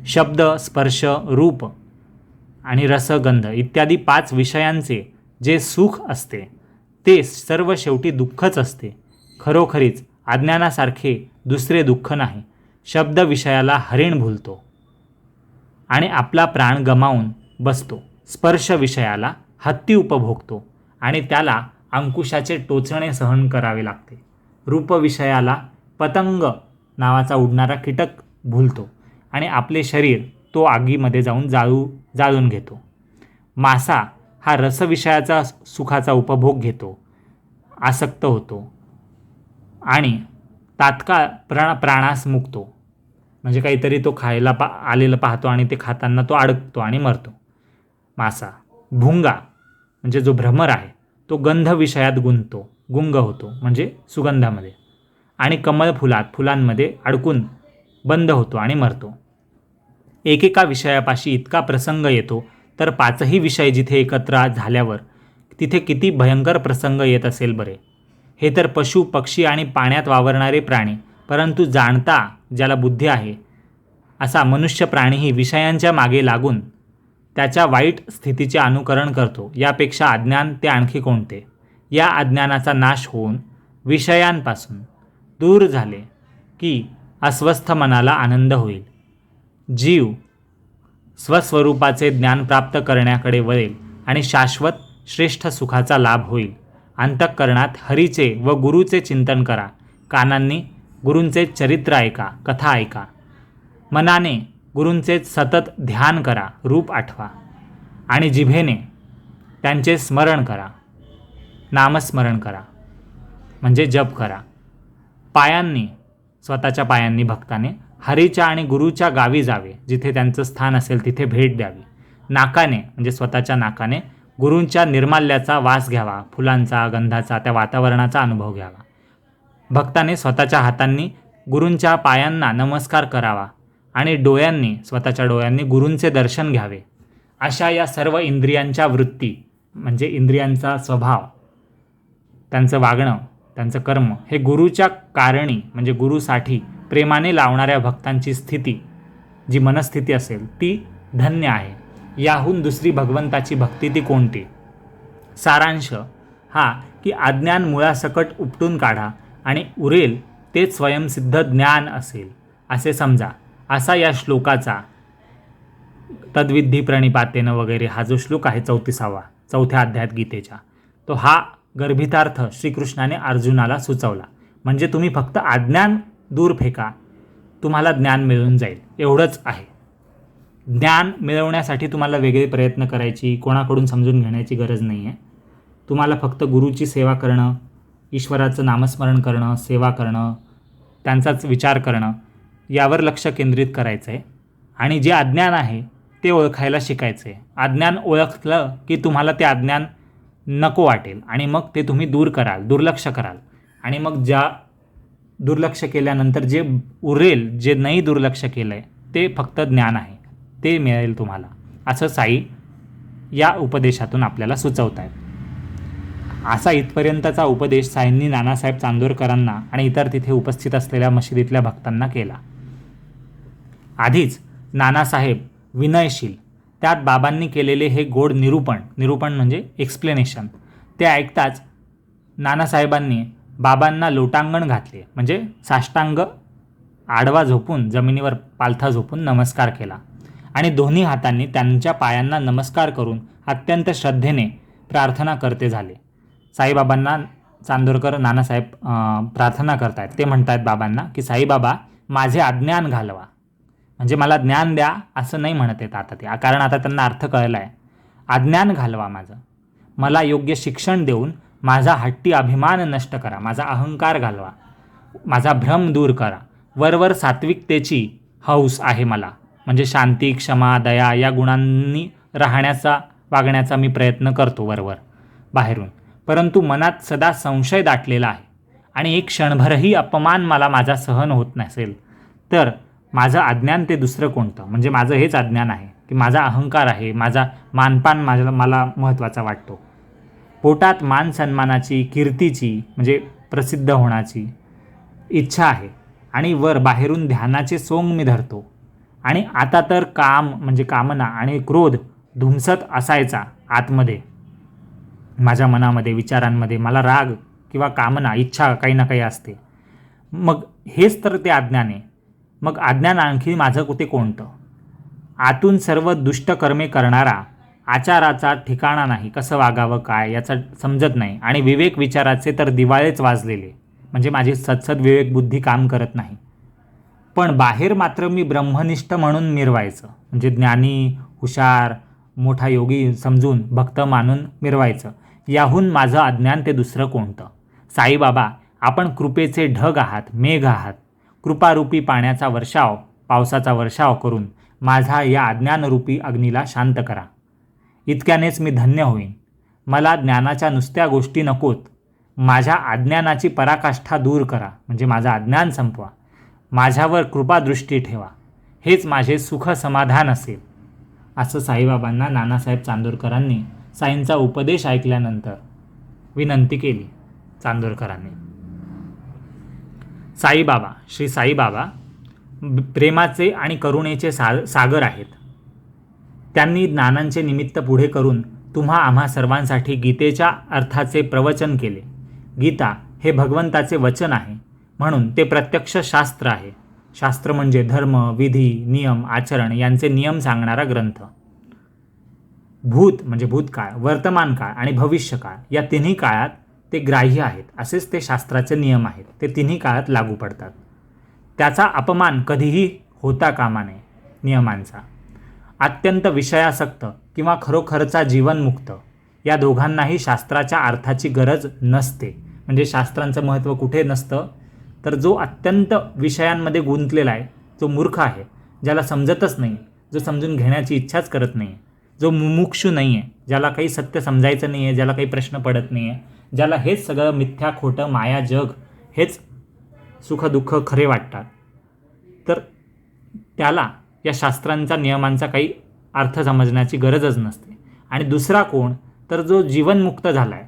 शब्द, स्पर्श, रूप आणि रसगंध इत्यादी 5 विषयांचे जे सुख असते ते सर्व शेवटी दुःखच असते. खरोखरीच अज्ञानासारखे दुसरे दुःख नाही. शब्द विषयाला हरिण भुलतो आणि आपला प्राण गमावून बसतो. स्पर्श विषयाला हत्ती उपभोगतो आणि त्याला अंकुशाचे टोचणे सहन करावे लागते. रूप विषयाला पतंग नावाचा उडणारा कीटक भुलतो आणि आपले शरीर तो आगीमध्ये जाऊन जाळून घेतो. मासा हा रसविषयाचा सुखाचा उपभोग घेतो, आसक्त होतो आणि तात्काळ प्राणास मुकतो, म्हणजे काहीतरी तो खायला आलेलं पाहतो आणि ते खाताना तो अडकतो आणि मरतो मासा. भुंगा म्हणजे जो भ्रमर आहे तो गंध विषयात गुंग होतो, म्हणजे सुगंधामध्ये, आणि कमळ फुलांमध्ये अडकून बंद होतो आणि मरतो. एकेका विषयापाशी इतका प्रसंग येतो तर 5ही विषय जिथे एकत्र झाल्यावर तिथे किती भयंकर प्रसंग येत असेल बरे. हे तर पशु, पक्षी आणि पाण्यात वावरणारे प्राणी, परंतु जाणता ज्याला बुद्धी आहे असा मनुष्य प्राणीही विषयांच्या मागे लागून त्याच्या वाईट स्थितीचे अनुकरण करतो. यापेक्षा अज्ञान ते आणखी कोणते. या अज्ञानाचा नाश होऊन विषयांपासून दूर झाले की अस्वस्थ मनाला आनंद होईल. जीव स्वस्वरूपाचे ज्ञान प्राप्त करण्याकडे वळेल आणि शाश्वत श्रेष्ठ सुखाचा लाभ होईल. अंतःकरणात हरीचे व गुरुचे चिंतन करा. कानांनी गुरूंचे चरित्र ऐका, कथा ऐका. मनाने गुरूंचे सतत ध्यान करा, रूप आठवा. आणि जिभेने त्यांचे स्मरण करा, नामस्मरण करा, म्हणजे जप करा. पायांनी, स्वतःच्या पायांनी भक्ताने हरीच्या आणि गुरुच्या गावी जावे, जिथे त्यांचं स्थान असेल तिथे भेट द्यावी. नाकाने म्हणजे स्वतःच्या नाकाने गुरूंच्या निर्माल्याचा वास घ्यावा, फुलांचा, गंधाचा, त्या वातावरणाचा अनुभव घ्यावा. भक्ताने स्वतःच्या हातांनी गुरूंच्या पायांना नमस्कार करावा आणि डोळ्यांनी, स्वतःच्या डोळ्यांनी गुरूंचे दर्शन घ्यावे. अशा या सर्व इंद्रियांच्या वृत्ती, म्हणजे इंद्रियांचा स्वभाव, त्यांचं वागणं, त्यांचं कर्म हे गुरुच्या कारणी, म्हणजे गुरुसाठी प्रेमाने लावणाऱ्या भक्तांची स्थिती, जी मनस्थिती असेल ती धन्य आहे. याहून दुसरी भगवंताची भक्ती ती कोणती. सारांश हा की अज्ञान मुळासकट उपटून काढा आणि उरेल तेच स्वयंसिद्ध ज्ञान असेल असे समजा. असा या श्लोकाचा तद्विधी प्रणिपातेनं वगैरे हा जो श्लोक आहे 34वा, 4थ्या अध्यायात गीतेच्या, तो हा गर्भितार्थ श्रीकृष्णाने अर्जुनाला सुचवला. म्हणजे तुम्ही फक्त अज्ञान दूर फेका, तुम्हाला ज्ञान मिळून जाईल, एवढंच आहे. ज्ञान मिळवण्यासाठी तुम्हाला वेगळे प्रयत्न करायची, कोणाकडून समजून घेण्याची गरज नाही आहे. तुम्हाला फक्त गुरुची सेवा करणं, ईश्वराचं नामस्मरण करणं, सेवा करणं, त्यांचाच विचार करणं, यावर लक्ष केंद्रित करायचं आहे. आणि जे अज्ञान आहे ते ओळखायला शिकायचं आहे. अज्ञान ओळखलं की तुम्हाला ते अज्ञान नको वाटेल आणि मग ते तुम्ही दूर कराल, दुर्लक्ष कराल. आणि मग ज्या दुर्लक्ष केल्यानंतर जे उरेल, जे नाही दुर्लक्ष केलं आहे ते फक्त ज्ञान आहे, ते मिळेल तुम्हाला, असं साई या उपदेशातून आपल्याला सुचवत आहेत. असा इथपर्यंतचा उपदेश साईंनी नानासाहेब चांदोरकरांना आणि इतर तिथे उपस्थित असलेल्या मशिदीतल्या भक्तांना केला. आधीच नानासाहेब विनयशील, त्यात बाबांनी केलेले हे गोड निरूपण म्हणजे एक्सप्लेनेशन, ते ऐकताच नानासाहेबांनी बाबांना लोटांगण घातले, म्हणजे साष्टांग आडवा झोपून जमिनीवर पालथा झोपून नमस्कार केला आणि दोन्ही हातांनी त्यांच्या पायांना नमस्कार करून अत्यंत श्रद्धेने प्रार्थना करते झाले. साईबाबांना चांदोरकर नानासाहेब प्रार्थना करतायत. ते म्हणतायत बाबांना की साईबाबा माझे अज्ञान घालवा, म्हणजे मला ज्ञान द्या असं नाही म्हणत आहेत आता ते, कारण आता त्यांना अर्थ कळला आहे. अज्ञान घालवा माझं, मला योग्य शिक्षण देऊन माझा हट्टी अभिमान नष्ट करा, माझा अहंकार घालवा, माझा भ्रम दूर करा. वरवर सात्विकतेची हौस आहे मला, म्हणजे शांती, क्षमा, दया या गुणांनी वागण्याचा मी प्रयत्न करतो वरवर बाहेरून, परंतु मनात सदा संशय दाटलेला आहे आणि एक क्षणभरही अपमान मला माझा सहन होत नसेल तर माझं अज्ञान ते दुसरं कोणतं, म्हणजे माझं हेच अज्ञान आहे की माझा अहंकार आहे, माझा मानपान मला महत्त्वाचा वाटतो. पोटात मान सन्मानाची, कीर्तीची म्हणजे प्रसिद्ध होण्याची इच्छा आहे आणि बाहेरून ध्यानाचे सोंग मी धरतो. आणि आता तर काम म्हणजे कामना आणि क्रोध धुमसत असायचा आतमध्ये, माझ्या मनामध्ये, विचारांमध्ये मला राग किंवा कामना, इच्छा काही ना काही असते. मग हेच तर ते अज्ञान आहे. मग अज्ञान आणखी माझं कुठे कोणतं? आतून सर्व दुष्ट कर्मे करणारा, आचाराचा ठिकाणा नाही, कसं वागावं काय याचं समजत नाही आणि विवेक विचाराचे तर दिवाळेच वाजलेले, म्हणजे माझी सदसद विवेक बुद्धी काम करत नाही. पण बाहेर मात्र मी ब्रह्मनिष्ठ म्हणून मिरवायचं, म्हणजे ज्ञानी, हुशार, मोठा योगी समजून भक्त मानून मिरवायचं. याहून माझं अज्ञान ते दुसरं कोणतं? साईबाबा आपण कृपेचे ढग आहात, मेघ आहात. कृपारूपी पावसाचा वर्षाव करून माझा या अज्ञानरूपी अग्नीला शांत करा. इतक्यानेच मी धन्य होईन. मला ज्ञानाच्या नुसत्या गोष्टी नकोत, माझ्या अज्ञानाची पराकाष्ठा दूर करा, म्हणजे माझं अज्ञान संपवा, माझ्यावर कृपादृष्टी ठेवा, हेच माझे सुख समाधान असेल. असं साईबाबांना नानासाहेब चांदोरकरांनी साईंचा उपदेश ऐकल्यानंतर विनंती केली चांदोरकरांनी. साईबाबा, श्री साईबाबा प्रेमाचे आणि करुणेचे सागर आहेत. त्यांनी ज्ञानांचे निमित्त पुढे करून आम्हा सर्वांसाठी गीतेच्या अर्थाचे प्रवचन केले. गीता हे भगवंताचे वचन आहे, म्हणून ते प्रत्यक्ष शास्त्र आहे. शास्त्र म्हणजे धर्म, विधी, नियम, आचरण यांचे नियम सांगणारा ग्रंथ. भूत म्हणजे भूतकाळ, वर्तमान काळ आणि भविष्यकाळ या तिन्ही काळात ते ग्राह्य आहेत, असेच ते शास्त्राचे नियम आहेत, ते तिन्ही काळात लागू पडतात. त्याचा अपमान कधीही होता कामा नये नियमांचा. अत्यंत विषयासक्त किंवा खरोखरचा जीवनमुक्त या दोघांनाही शास्त्राच्या अर्थाची गरज नसते. म्हणजे शास्त्रांचं महत्त्व कुठे नसतं तर जो अत्यंत विषयांमध्ये गुंतलेला आहे, जो मूर्ख आहे, ज्याला समजतच नाही, जो समजून घेण्याची इच्छाच करत नाही, जो मुमुक्षू नाही आहे, ज्याला काही सत्य समजायचं नाही आहे, ज्याला काही प्रश्न पडत नाही आहे, ज्याला हेच सगळं मिथ्या, खोटं, माया, जग हेच सुखदुःख खरे वाटतात, तर त्याला या शास्त्रांच्या नियमांचा काही अर्थ समजण्याची गरजच नसते. आणि दुसरा कोण तर जो जीवनमुक्त झाला आहे,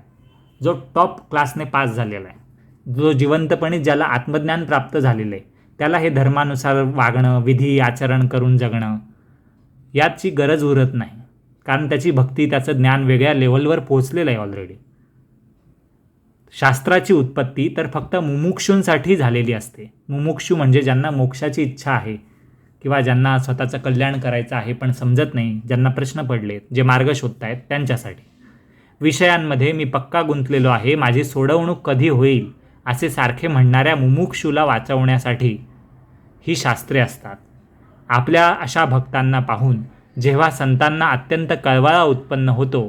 जो टॉप क्लासने पास झालेला आहे, जो जिवंतपणे ज्याला आत्मज्ञान प्राप्त झालेलं आहे, त्याला हे धर्मानुसार वागणं, विधी आचरण करून जगणं याची गरज उरत नाही, कारण त्याची भक्ती, त्याचं ज्ञान वेगळ्या लेवलवर पोहोचलेलं आहे ऑलरेडी. शास्त्राची उत्पत्ती तर फक्त मुमुक्षूंसाठी झालेली असते. मुमुक्षू म्हणजे ज्यांना मोक्षाची इच्छा आहे किंवा ज्यांना स्वतःचं कल्याण करायचं आहे पण समजत नाही, ज्यांना प्रश्न पडलेत, जे मार्ग शोधतायत त्यांच्यासाठी. विषयांमध्ये मी पक्का गुंतलेलो आहे, माझी सोडवणूक कधी होईल असे सारखे म्हणणाऱ्या मुमुक्षूला वाचवण्यासाठी ही शास्त्रे असतात. आपल्या अशा भक्तांना पाहून जेव्हा संतांना अत्यंत कळवळा उत्पन्न होतो,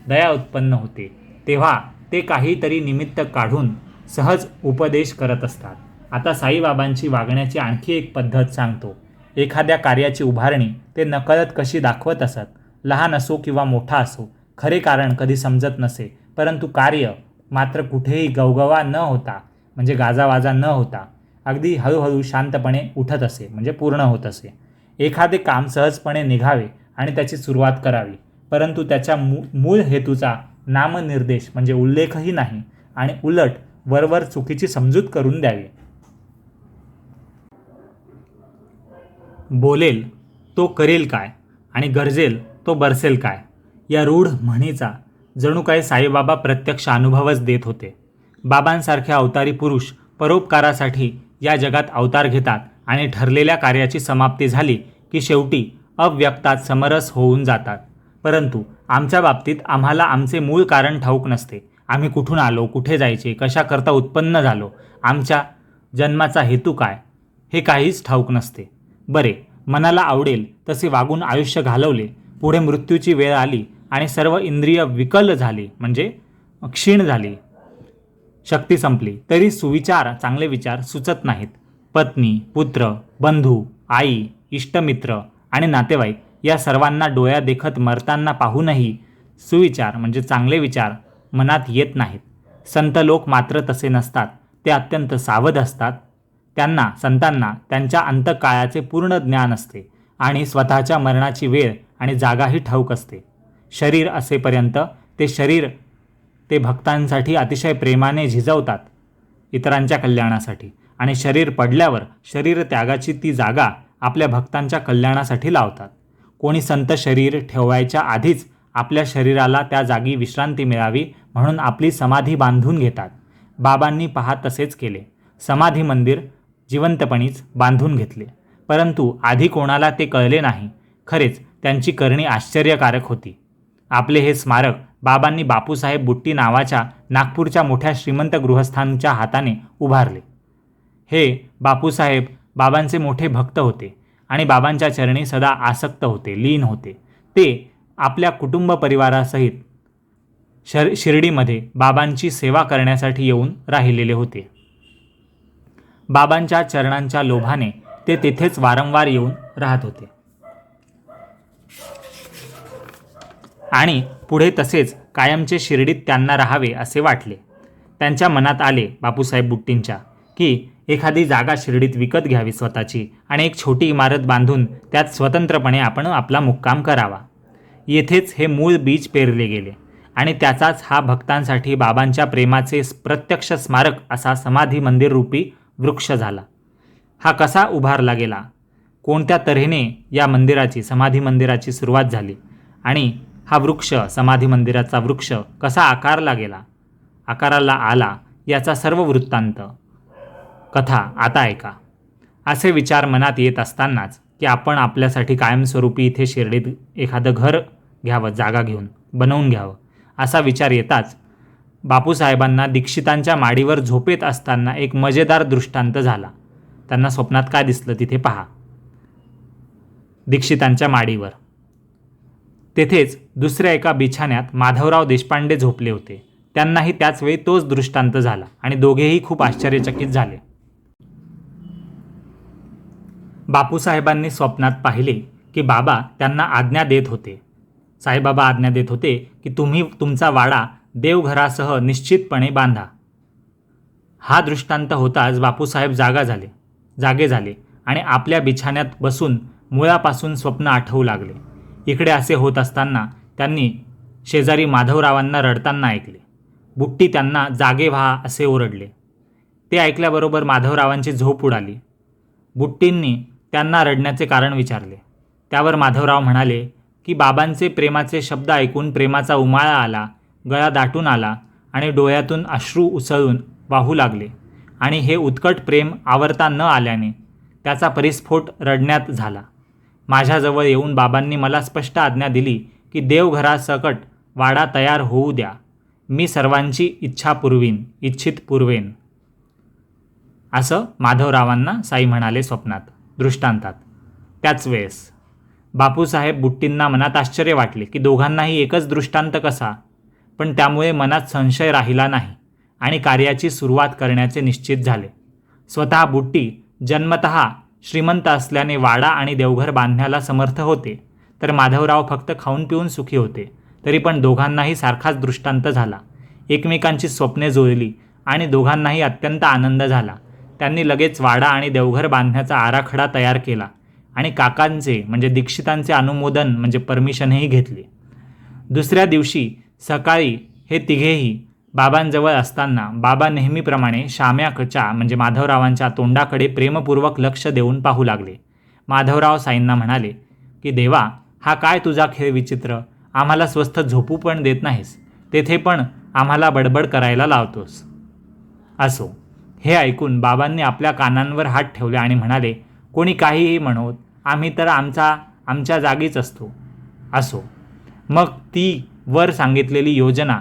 दया उत्पन्न होते, तेव्हा ते काहीतरी निमित्त काढून सहज उपदेश करत असतात. आता साईबाबांची वागण्याची आणखी एक पद्धत सांगतो. एखाद्या कार्याची उभारणी ते नकळत कशी दाखवत असत. लहान असो किंवा मोठा असो, खरे कारण कधी समजत नसे, परंतु कार्य मात्र कुठेही गवगवा न होता, म्हणजे गाजावाजा न होता, अगदी हळूहळू शांतपणे उठत असे, म्हणजे पूर्ण होत असे. एखादे काम सहजपणे निघावे आणि त्याची सुरुवात करावी, परंतु त्याच्या मूळ हेतूचा नामनिर्देश म्हणजे उल्लेखही नाही आणि उलट वरवर चुकीची समजूत करून द्यावी. बोलेल तो करेल काय आणि गरजेल तो बरसेल काय या रूढ म्हणीचा जणू काही साईबाबा प्रत्यक्ष अनुभवच देत होते. बाबांसारखे अवतारी पुरुष परोपकारासाठी या जगात अवतार घेतात आणि ठरलेल्या कार्याची समाप्ती झाली की शेवटी अव्यक्तात समरस होऊन जातात. परंतु आमच्या बाबतीत आम्हाला आमचे मूळ कारण ठाऊक नसते. आम्ही कुठून आलो, कुठे जायचे, कशाकरता उत्पन्न झालो, आमच्या जन्माचा हेतू काय हे काहीच ठाऊक नसते. बरे, मनाला आवडेल तसे वागून आयुष्य घालवले. पुढे मृत्यूची वेळ आली आणि सर्व इंद्रिय विकल झाली म्हणजे क्षीण झाली, शक्ती संपली, तरी सुविचार, चांगले विचार सुचत नाहीत. पत्नी, पुत्र, बंधू, आई, इष्टमित्र आणि नातेवाईक या सर्वांना डोळ्या देखत मरताना पाहूनही सुविचार म्हणजे चांगले विचार मनात येत नाहीत. संत लोक मात्र तसे नसतात. ते अत्यंत सावध असतात. संतांना त्यांच्या अंतकाळाचे पूर्ण ज्ञान असते आणि स्वतःच्या मरणाची वेळ आणि जागाही ठाऊक असते. शरीर असेपर्यंत ते भक्तांसाठी अतिशय प्रेमाने झिजवतात, इतरांच्या कल्याणासाठी, आणि शरीर पडल्यावर शरीर त्यागाची ती जागा आपल्या भक्तांच्या कल्याणासाठी लावतात. कोणी संत शरीर ठेवायच्या आधीच आपल्या शरीराला त्या जागी विश्रांती मिळावी म्हणून आपली समाधी बांधून घेतात. बाबांनी पहा तसेच केले. समाधी मंदिर जिवंतपणीच बांधून घेतले. परंतु आधी कोणाला ते कळले नाही. खरेच त्यांची करणी आश्चर्यकारक होती. आपले हे स्मारक बाबांनी बापूसाहेब बुट्टी नावाच्या नागपूरच्या मोठ्या श्रीमंत गृहस्थांच्या हाताने उभारले. हे बापूसाहेब बाबांचे मोठे भक्त होते आणि बाबांच्या चरणी सदा आसक्त होते, लीन होते. ते आपल्या कुटुंब परिवारासहित शिर्डीमध्ये बाबांची सेवा करण्यासाठी येऊन राहिलेले होते. बाबांच्या चरणांच्या लोभाने ते तेथेच वारंवार येऊन राहत होते आणि पुढे तसेच कायमचे शिर्डीत त्यांना राहावे असे वाटले. त्यांच्या मनात आले बापूसाहेब बुट्टींच्या की एखादी जागा शिर्डीत विकत घ्यावी स्वतःची आणि एक छोटी इमारत बांधून त्यात स्वतंत्रपणे आपण आपला मुक्काम करावा. येथेच हे मूळ बीज पेरले गेले आणि त्याचाच हा भक्तांसाठी बाबांच्या प्रेमाचे प्रत्यक्ष स्मारक असा समाधी मंदिर रूपी वृक्ष झाला. हा कसा उभारला गेला, कोणत्या तऱ्हेने या समाधी मंदिराची सुरुवात झाली आणि हा वृक्ष, समाधी मंदिराचा वृक्ष कसा आकाराला आला याचा सर्व वृत्तांत, कथा आता ऐका. असे विचार मनात येत असतानाच की आपण आपल्यासाठी कायमस्वरूपी इथे शिर्डीत एखादं घर घ्यावं, जागा घेऊन बनवून घ्यावं असा विचार येताच बापूसाहेबांना दीक्षितांच्या माडीवर झोपेत असताना एक मजेदार दृष्टांत झाला. त्यांना स्वप्नात काय दिसलं तिथे पहा. दीक्षितांच्या माडीवर तेथेच दुसऱ्या एका बिछाण्यात माधवराव देशपांडे झोपले होते. त्यांनाही त्याच वेळी तोच दृष्टांत झाला आणि दोघेही खूप आश्चर्यचकित झाले. बापूसाहेबांनी स्वप्नात पाहिले की बाबा त्यांना आज्ञा देत होते, साईबाबा आज्ञा देत होते की तुम्ही तुमचा वाडा देवघरासह निश्चितपणे बांधा. हा दृष्टांत होताच बापूसाहेब जागे झाले आणि आपल्या बिछाण्यात बसून मुळापासून स्वप्न आठवू लागले. इकडे असे होत असताना त्यांनी शेजारी माधवरावांना रडताना ऐकले. बुट्टी त्यांना जागे व्हा असे ओरडले. ते ऐकल्याबरोबर माधवरावांची झोप उडाली. बुट्टींनी त्यांना रडण्याचे कारण विचारले. त्यावर माधवराव म्हणाले की बाबांचे प्रेमाचे शब्द ऐकून प्रेमाचा उमाळा आला, गळा दाटून आला आणि डोळ्यातून अश्रू उसळून वाहू लागले आणि हे उत्कट प्रेम आवरता न आल्याने त्याचा परिस्फोट रडण्यात झाला. माझ्याजवळ येऊन बाबांनी मला स्पष्ट आज्ञा दिली की देवघरासकट वाडा तयार होऊ द्या. मी सर्वांची इच्छित पुरवेन असं माधवरावांना साई म्हणाले स्वप्नात, दृष्टांतात. त्याच वेळेस बापूसाहेब बुट्टींना मनात आश्चर्य वाटले की दोघांनाही एकच दृष्टांत कसा, पण त्यामुळे मनात संशय राहिला नाही आणि कार्याची सुरुवात करण्याचे निश्चित झाले. स्वतः बुट्टी जन्मतः श्रीमंत असल्याने वाडा आणि देवघर बांधण्याला समर्थ होते, तर माधवराव फक्त खाऊन पिऊन सुखी होते. तरी पण दोघांनाही सारखाच दृष्टांत झाला. एकमेकांची स्वप्ने जुळली आणि दोघांनाही अत्यंत आनंद झाला. त्यांनी लगेच वाडा आणि देवघर बांधण्याचा आराखडा तयार केला आणि काकांचे म्हणजे दीक्षितांचे अनुमोदन म्हणजे परमिशनही घेतली. दुसऱ्या दिवशी सकाळी हे तिघेही बाबांजवळ असताना बाबा नेहमीप्रमाणे शाम्याच्या म्हणजे माधवरावांच्या तोंडाकडे प्रेमपूर्वक लक्ष देऊन पाहू लागले. माधवराव साईंना म्हणाले की देवा, हा काय तुझा खेळ विचित्र, आम्हाला स्वस्थ झोपू पण देत नाहीस, तेथे पण आम्हाला बडबड करायला लावतोस. असो. हे ऐकून बाबांनी आपल्या कानांवर हात ठेवले आणि म्हणाले, कोणी काहीही म्हणोत, आम्ही तर आमच्या जागीच असतो. असो. मग ती वर सांगितलेली योजना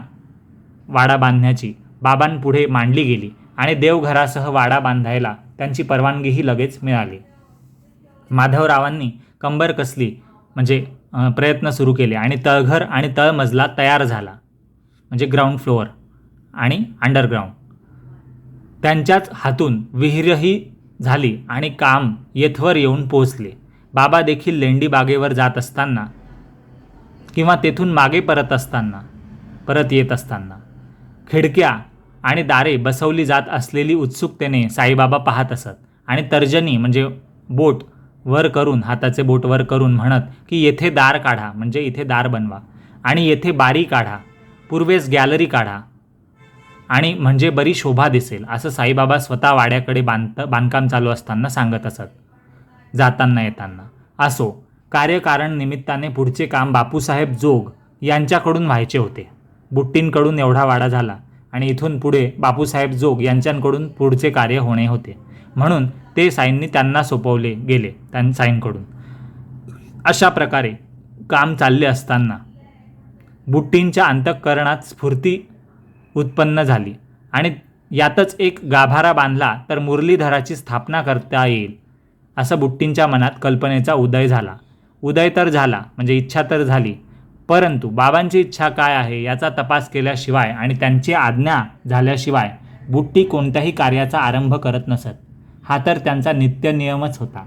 वाडा बांधण्याची बाबांपुढे मांडली गेली आणि देवघरासह वाडा बांधायला त्यांची परवानगीही लगेच मिळाली. माधवरावांनी कंबर कसली म्हणजे प्रयत्न सुरू केले आणि तळघर आणि तळमजला तयार झाला, म्हणजे ग्राउंड फ्लोअर आणि अंडरग्राऊंड. त्यांच्याच हातून विहीरही झाली आणि काम येथवर येऊन पोहोचले. बाबा देखील लेंडी बागेवर जात असताना किंवा तेथून मागे परत येत असताना खिडक्या आणि दारे बसवली जात असलेली उत्सुकतेने साईबाबा पाहत असत आणि तर्जनी म्हणजे बोट वर करून, हाताचे बोट वर करून म्हणत की येथे दार काढा, म्हणजे इथे दार बनवा, आणि येथे बारी काढा, पूर्वेस गॅलरी काढा, आणि म्हणजे बरी शोभा दिसेल, असं साईबाबा स्वतः वाड्याकडे बांधकाम चालू असताना सांगत असत, जाताना येताना. असो. कार्यकारण निमित्ताने पुढचे काम बापूसाहेब जोग यांच्याकडून व्हायचे होते. बुट्टींकडून एवढा वाडा झाला आणि इथून पुढे बापूसाहेब जोग यांच्याकडून पुढचे कार्य होणे होते, म्हणून ते साईंनी त्यांना सोपवले गेले साईंकडून. अशा प्रकारे काम चालले असताना बुट्टींच्या अंतःकरणात स्फूर्ती उत्पन्न झाली आणि यातच एक गाभारा बांधला तर मुरलीधराची स्थापना करता येईल, असं बुट्टींच्या मनात कल्पनेचा उदय तर झाला, म्हणजे इच्छा तर झाली, परंतु बाबांची इच्छा काय आहे याचा तपास केल्याशिवाय आणि त्यांची आज्ञा झाल्याशिवाय बुट्टी कोणत्याही कार्याचा आरंभ करत नसत. हा तर त्यांचा नित्यनियमच होता.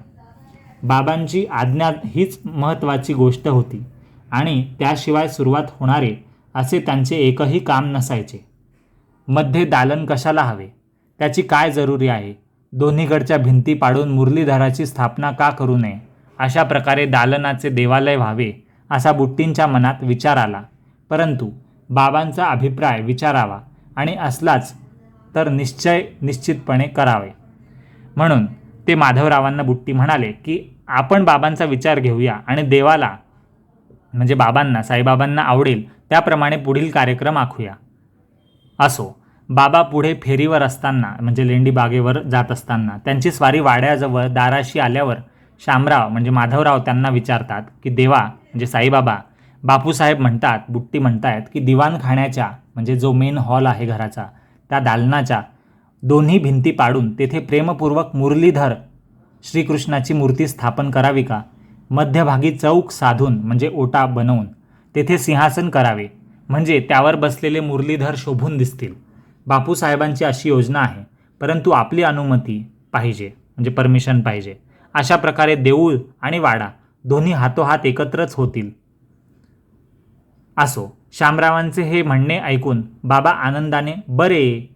बाबांची आज्ञा हीच महत्त्वाची गोष्ट होती आणि त्याशिवाय सुरुवात होणारे असे त्यांचे एकही काम नसायचे. मध्ये दालन कशाला हवे, त्याची काय जरुरी आहे, दोन्हीकडच्या भिंती पाडून मुरलीधराची स्थापना का करू नये, अशा प्रकारे दालनाचे देवालय व्हावे असा बुट्टींच्या मनात विचार आला. परंतु बाबांचा अभिप्राय विचारावा आणि असलाच तर निश्चितपणे करावे, म्हणून ते माधवरावांना बुट्टी म्हणाले की आपण बाबांचा विचार घेऊया आणि देवाला म्हणजे बाबांना, साईबाबांना आवडेल त्याप्रमाणे पुढील कार्यक्रम आखूया. असो. बाबा पुढे फेरीवर असताना म्हणजे लेंडी बागेवर जात असताना त्यांची स्वारी वाड्याजवळ दाराशी आल्यावर शामराव म्हणजे माधवराव त्यांना विचारतात की देवा म्हणजे साईबाबा, बापूसाहेब म्हणतात, बुट्टी म्हणतायत की दिवाणखाण्याच्या म्हणजे जो मेन हॉल आहे घराचा, त्या दालनाच्या दोन्ही भिंती पाडून तेथे प्रेमपूर्वक मुरलीधर श्रीकृष्णाची मूर्ती स्थापन करावी का, मध्यभागी चौक साधून म्हणजे ओटा बनवून तेथे सिंहासन करावे, म्हणजे त्यावर बसलेले मुरलीधर शोभून दिसतील. बापूसाहेबांची अशी योजना आहे, परंतु आपली अनुमती पाहिजे, म्हणजे परमिशन पाहिजे. अशा प्रकारे देऊळ आणि वाडा दोन्ही हातोहात एकत्रच होतील. असो. शामरावांचे हे म्हणणे ऐकून बाबा आनंदाने बरे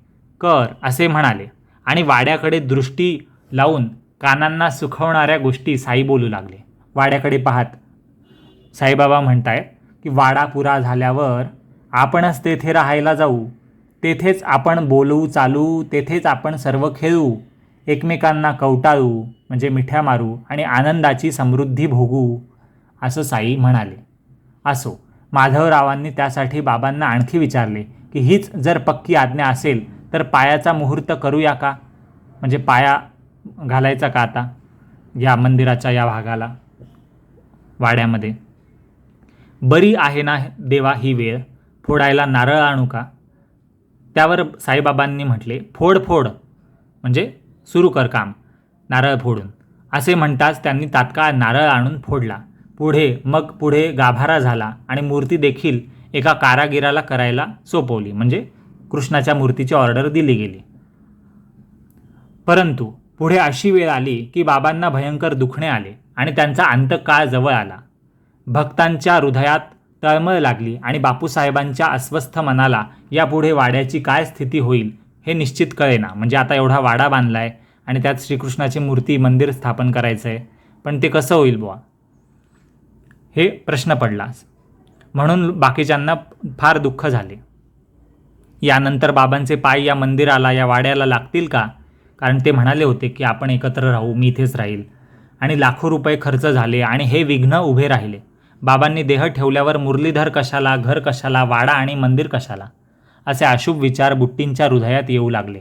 कर असे म्हणाले आणि वाड्याकडे दृष्टी लावून कानांना सुखवणाऱ्या गोष्टी साई बोलू लागले. वाड्याकडे पाहत साईबाबा म्हणतायत की वाडा पुरा झाल्यावर आपणच तेथे राहायला जाऊ, तेथेच आपण बोलू चालू, तेथेच आपण सर्व खेळू, एकमेकांना कवटाळू म्हणजे मिठ्या मारू आणि आनंदाची समृद्धी भोगू, असं साई म्हणाले. असो. माधवरावांनी त्यासाठी बाबांना आणखी विचारले की हीच जर पक्की आज्ञा असेल तर पायाचा मुहूर्त करूया का, म्हणजे पाया घालायचा का आता या मंदिराच्या या भागाला वाड्यामध्ये. बरी आहे ना देवा ही वेळ, फोडायला नारळ आणू का. त्यावर साईबाबांनी म्हटले फोड म्हणजे सुरू कर काम नारळ फोडून. असे म्हणताच त्यांनी तात्काळ नारळ आणून फोडला. पुढे गाभारा झाला आणि मूर्ती देखील एका कारागिराला करायला सोपवली, म्हणजे कृष्णाच्या मूर्तीची ऑर्डर दिली गेली. परंतु पुढे अशी वेळ आली की बाबांना भयंकर दुखणे आले आणि त्यांचा अंतकाळ जवळ आला. भक्तांच्या हृदयात तळमळ लागली आणि बापूसाहेबांच्या अस्वस्थ मनाला यापुढे वाड्याची काय स्थिती होईल हे निश्चित कळेना. म्हणजे आता एवढा वाडा बांधलाय आणि त्यात श्रीकृष्णाची मूर्ती मंदिर स्थापन करायचं आहे, पण ते कसं होईल बुवा, हे प्रश्न पडला. म्हणून बाकीच्यांना फार दुःख झाले. यानंतर बाबांचे पाय या मंदिराला, या वाड्याला लागतील का? कारण ते म्हणाले होते की आपण एकत्र राहू, मी इथेच राहील. आणि लाखो रुपये खर्च झाले आणि हे विघ्न उभे राहिले. बाबांनी देह ठेवल्यावर मुरलीधर कशाला, घर कशाला, वाडा आणि मंदिर कशाला, असे अशुभ विचार बुट्टींच्या हृदयात येऊ लागले.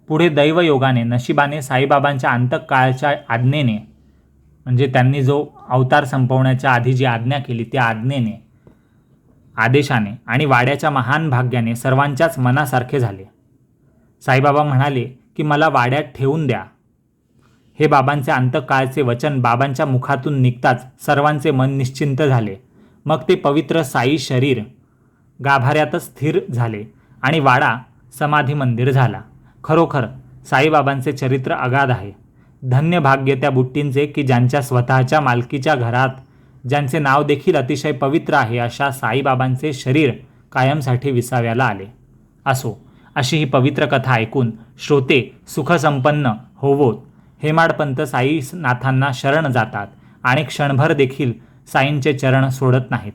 पुढे दैवयोगाने, नशिबाने साईबाबांच्या अंतकाळच्या आज्ञेने, म्हणजे त्यांनी जो अवतार संपवण्याच्या आधी जी आज्ञा केली त्या आज्ञेने, आदेशाने आणि वाड्याच्या महान भाग्याने सर्वांच्याच मनासारखे झाले. साईबाबा म्हणाले की मला वाड्यात ठेवून द्या. हे बाबांचे अंतकाळचे वचन बाबांच्या मुखातून निघताच सर्वांचे मन निश्चिंत झाले. मग ते पवित्र साई शरीर गाभाऱ्यातच स्थिर झाले आणि वाडा समाधी मंदिर झाला. खरोखर साईबाबांचे चरित्र अगाध आहे. धन्य भाग्य त्या बुट्टींचे की ज्यांच्या स्वतःच्या मालकीच्या घरात, ज्यांचे नाव देखील अतिशय पवित्र आहे, अशा साईबाबांचे शरीर कायमसाठी विसाव्याला आले. असो, अशी ही पवित्र कथा ऐकून श्रोते सुखसंपन्न होवोत. हेमाडपंत साईनाथांना शरण जातात आणि क्षणभर देखील साईंचे चरण सोडत नाहीत.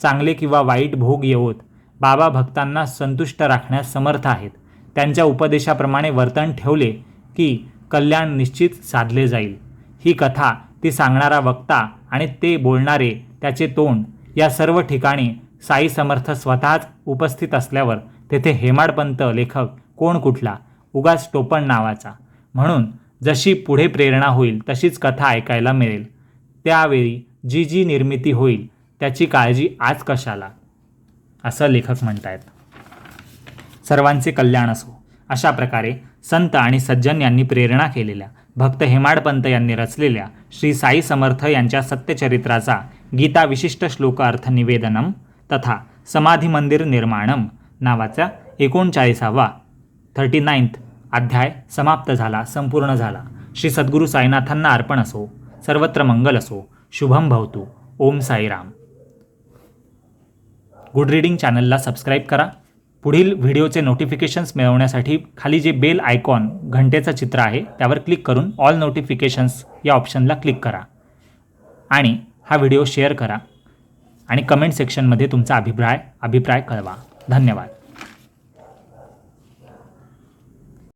चांगले किंवा वाईट भोग येवोत, बाबा भक्तांना संतुष्ट राखण्यास समर्थ आहेत. त्यांच्या उपदेशाप्रमाणे वर्तन ठेवले की कल्याण निश्चित साधले जाईल. ही कथा, ती सांगणारा वक्ता आणि ते बोलणारे, त्याचे तोंड, या सर्व ठिकाणी साई समर्थ स्वतःच उपस्थित असल्यावर तेथे हेमाडपंत लेखक कोण कुठला, उगाच टोपण नावाचा. म्हणून जशी पुढे प्रेरणा होईल तशीच कथा ऐकायला मिळेल. त्यावेळी जी जी निर्मिती होईल त्याची काळजी आज कशाला, असं लेखक म्हणतायत. सर्वांचे कल्याण असो. अशा प्रकारे संत आणि सज्जन यांनी प्रेरणा केलेल्या, भक्त हेमाडपंत यांनी रचलेल्या श्री साई समर्थ यांच्या सत्यचरित्राचा गीता विशिष्ट श्लोक अर्थ निवेदनम तथा समाधी मंदिर निर्माणम नावाचा 39वा 39th अध्याय समाप्त झाला, संपूर्ण झाला. श्री सद्गुरू साईनाथांना अर्पण असो. सर्वत्र मंगल असो. शुभम भवतु. ओम साईराम. गुड रीडिंग चॅनलला सबस्क्राईब करा. पुढील व्हिडिओचे नोटिफिकेशन्स मिळवण्यासाठी खाली जे बेल आयकॉन, घंटेचं चित्र आहे, त्यावर क्लिक करून ऑल नोटिफिकेशन्स या ऑप्शनला क्लिक करा आणि हा व्हिडिओ शेअर करा आणि कमेंट सेक्शनमध्ये तुमचा अभिप्राय कळवा. धन्यवाद.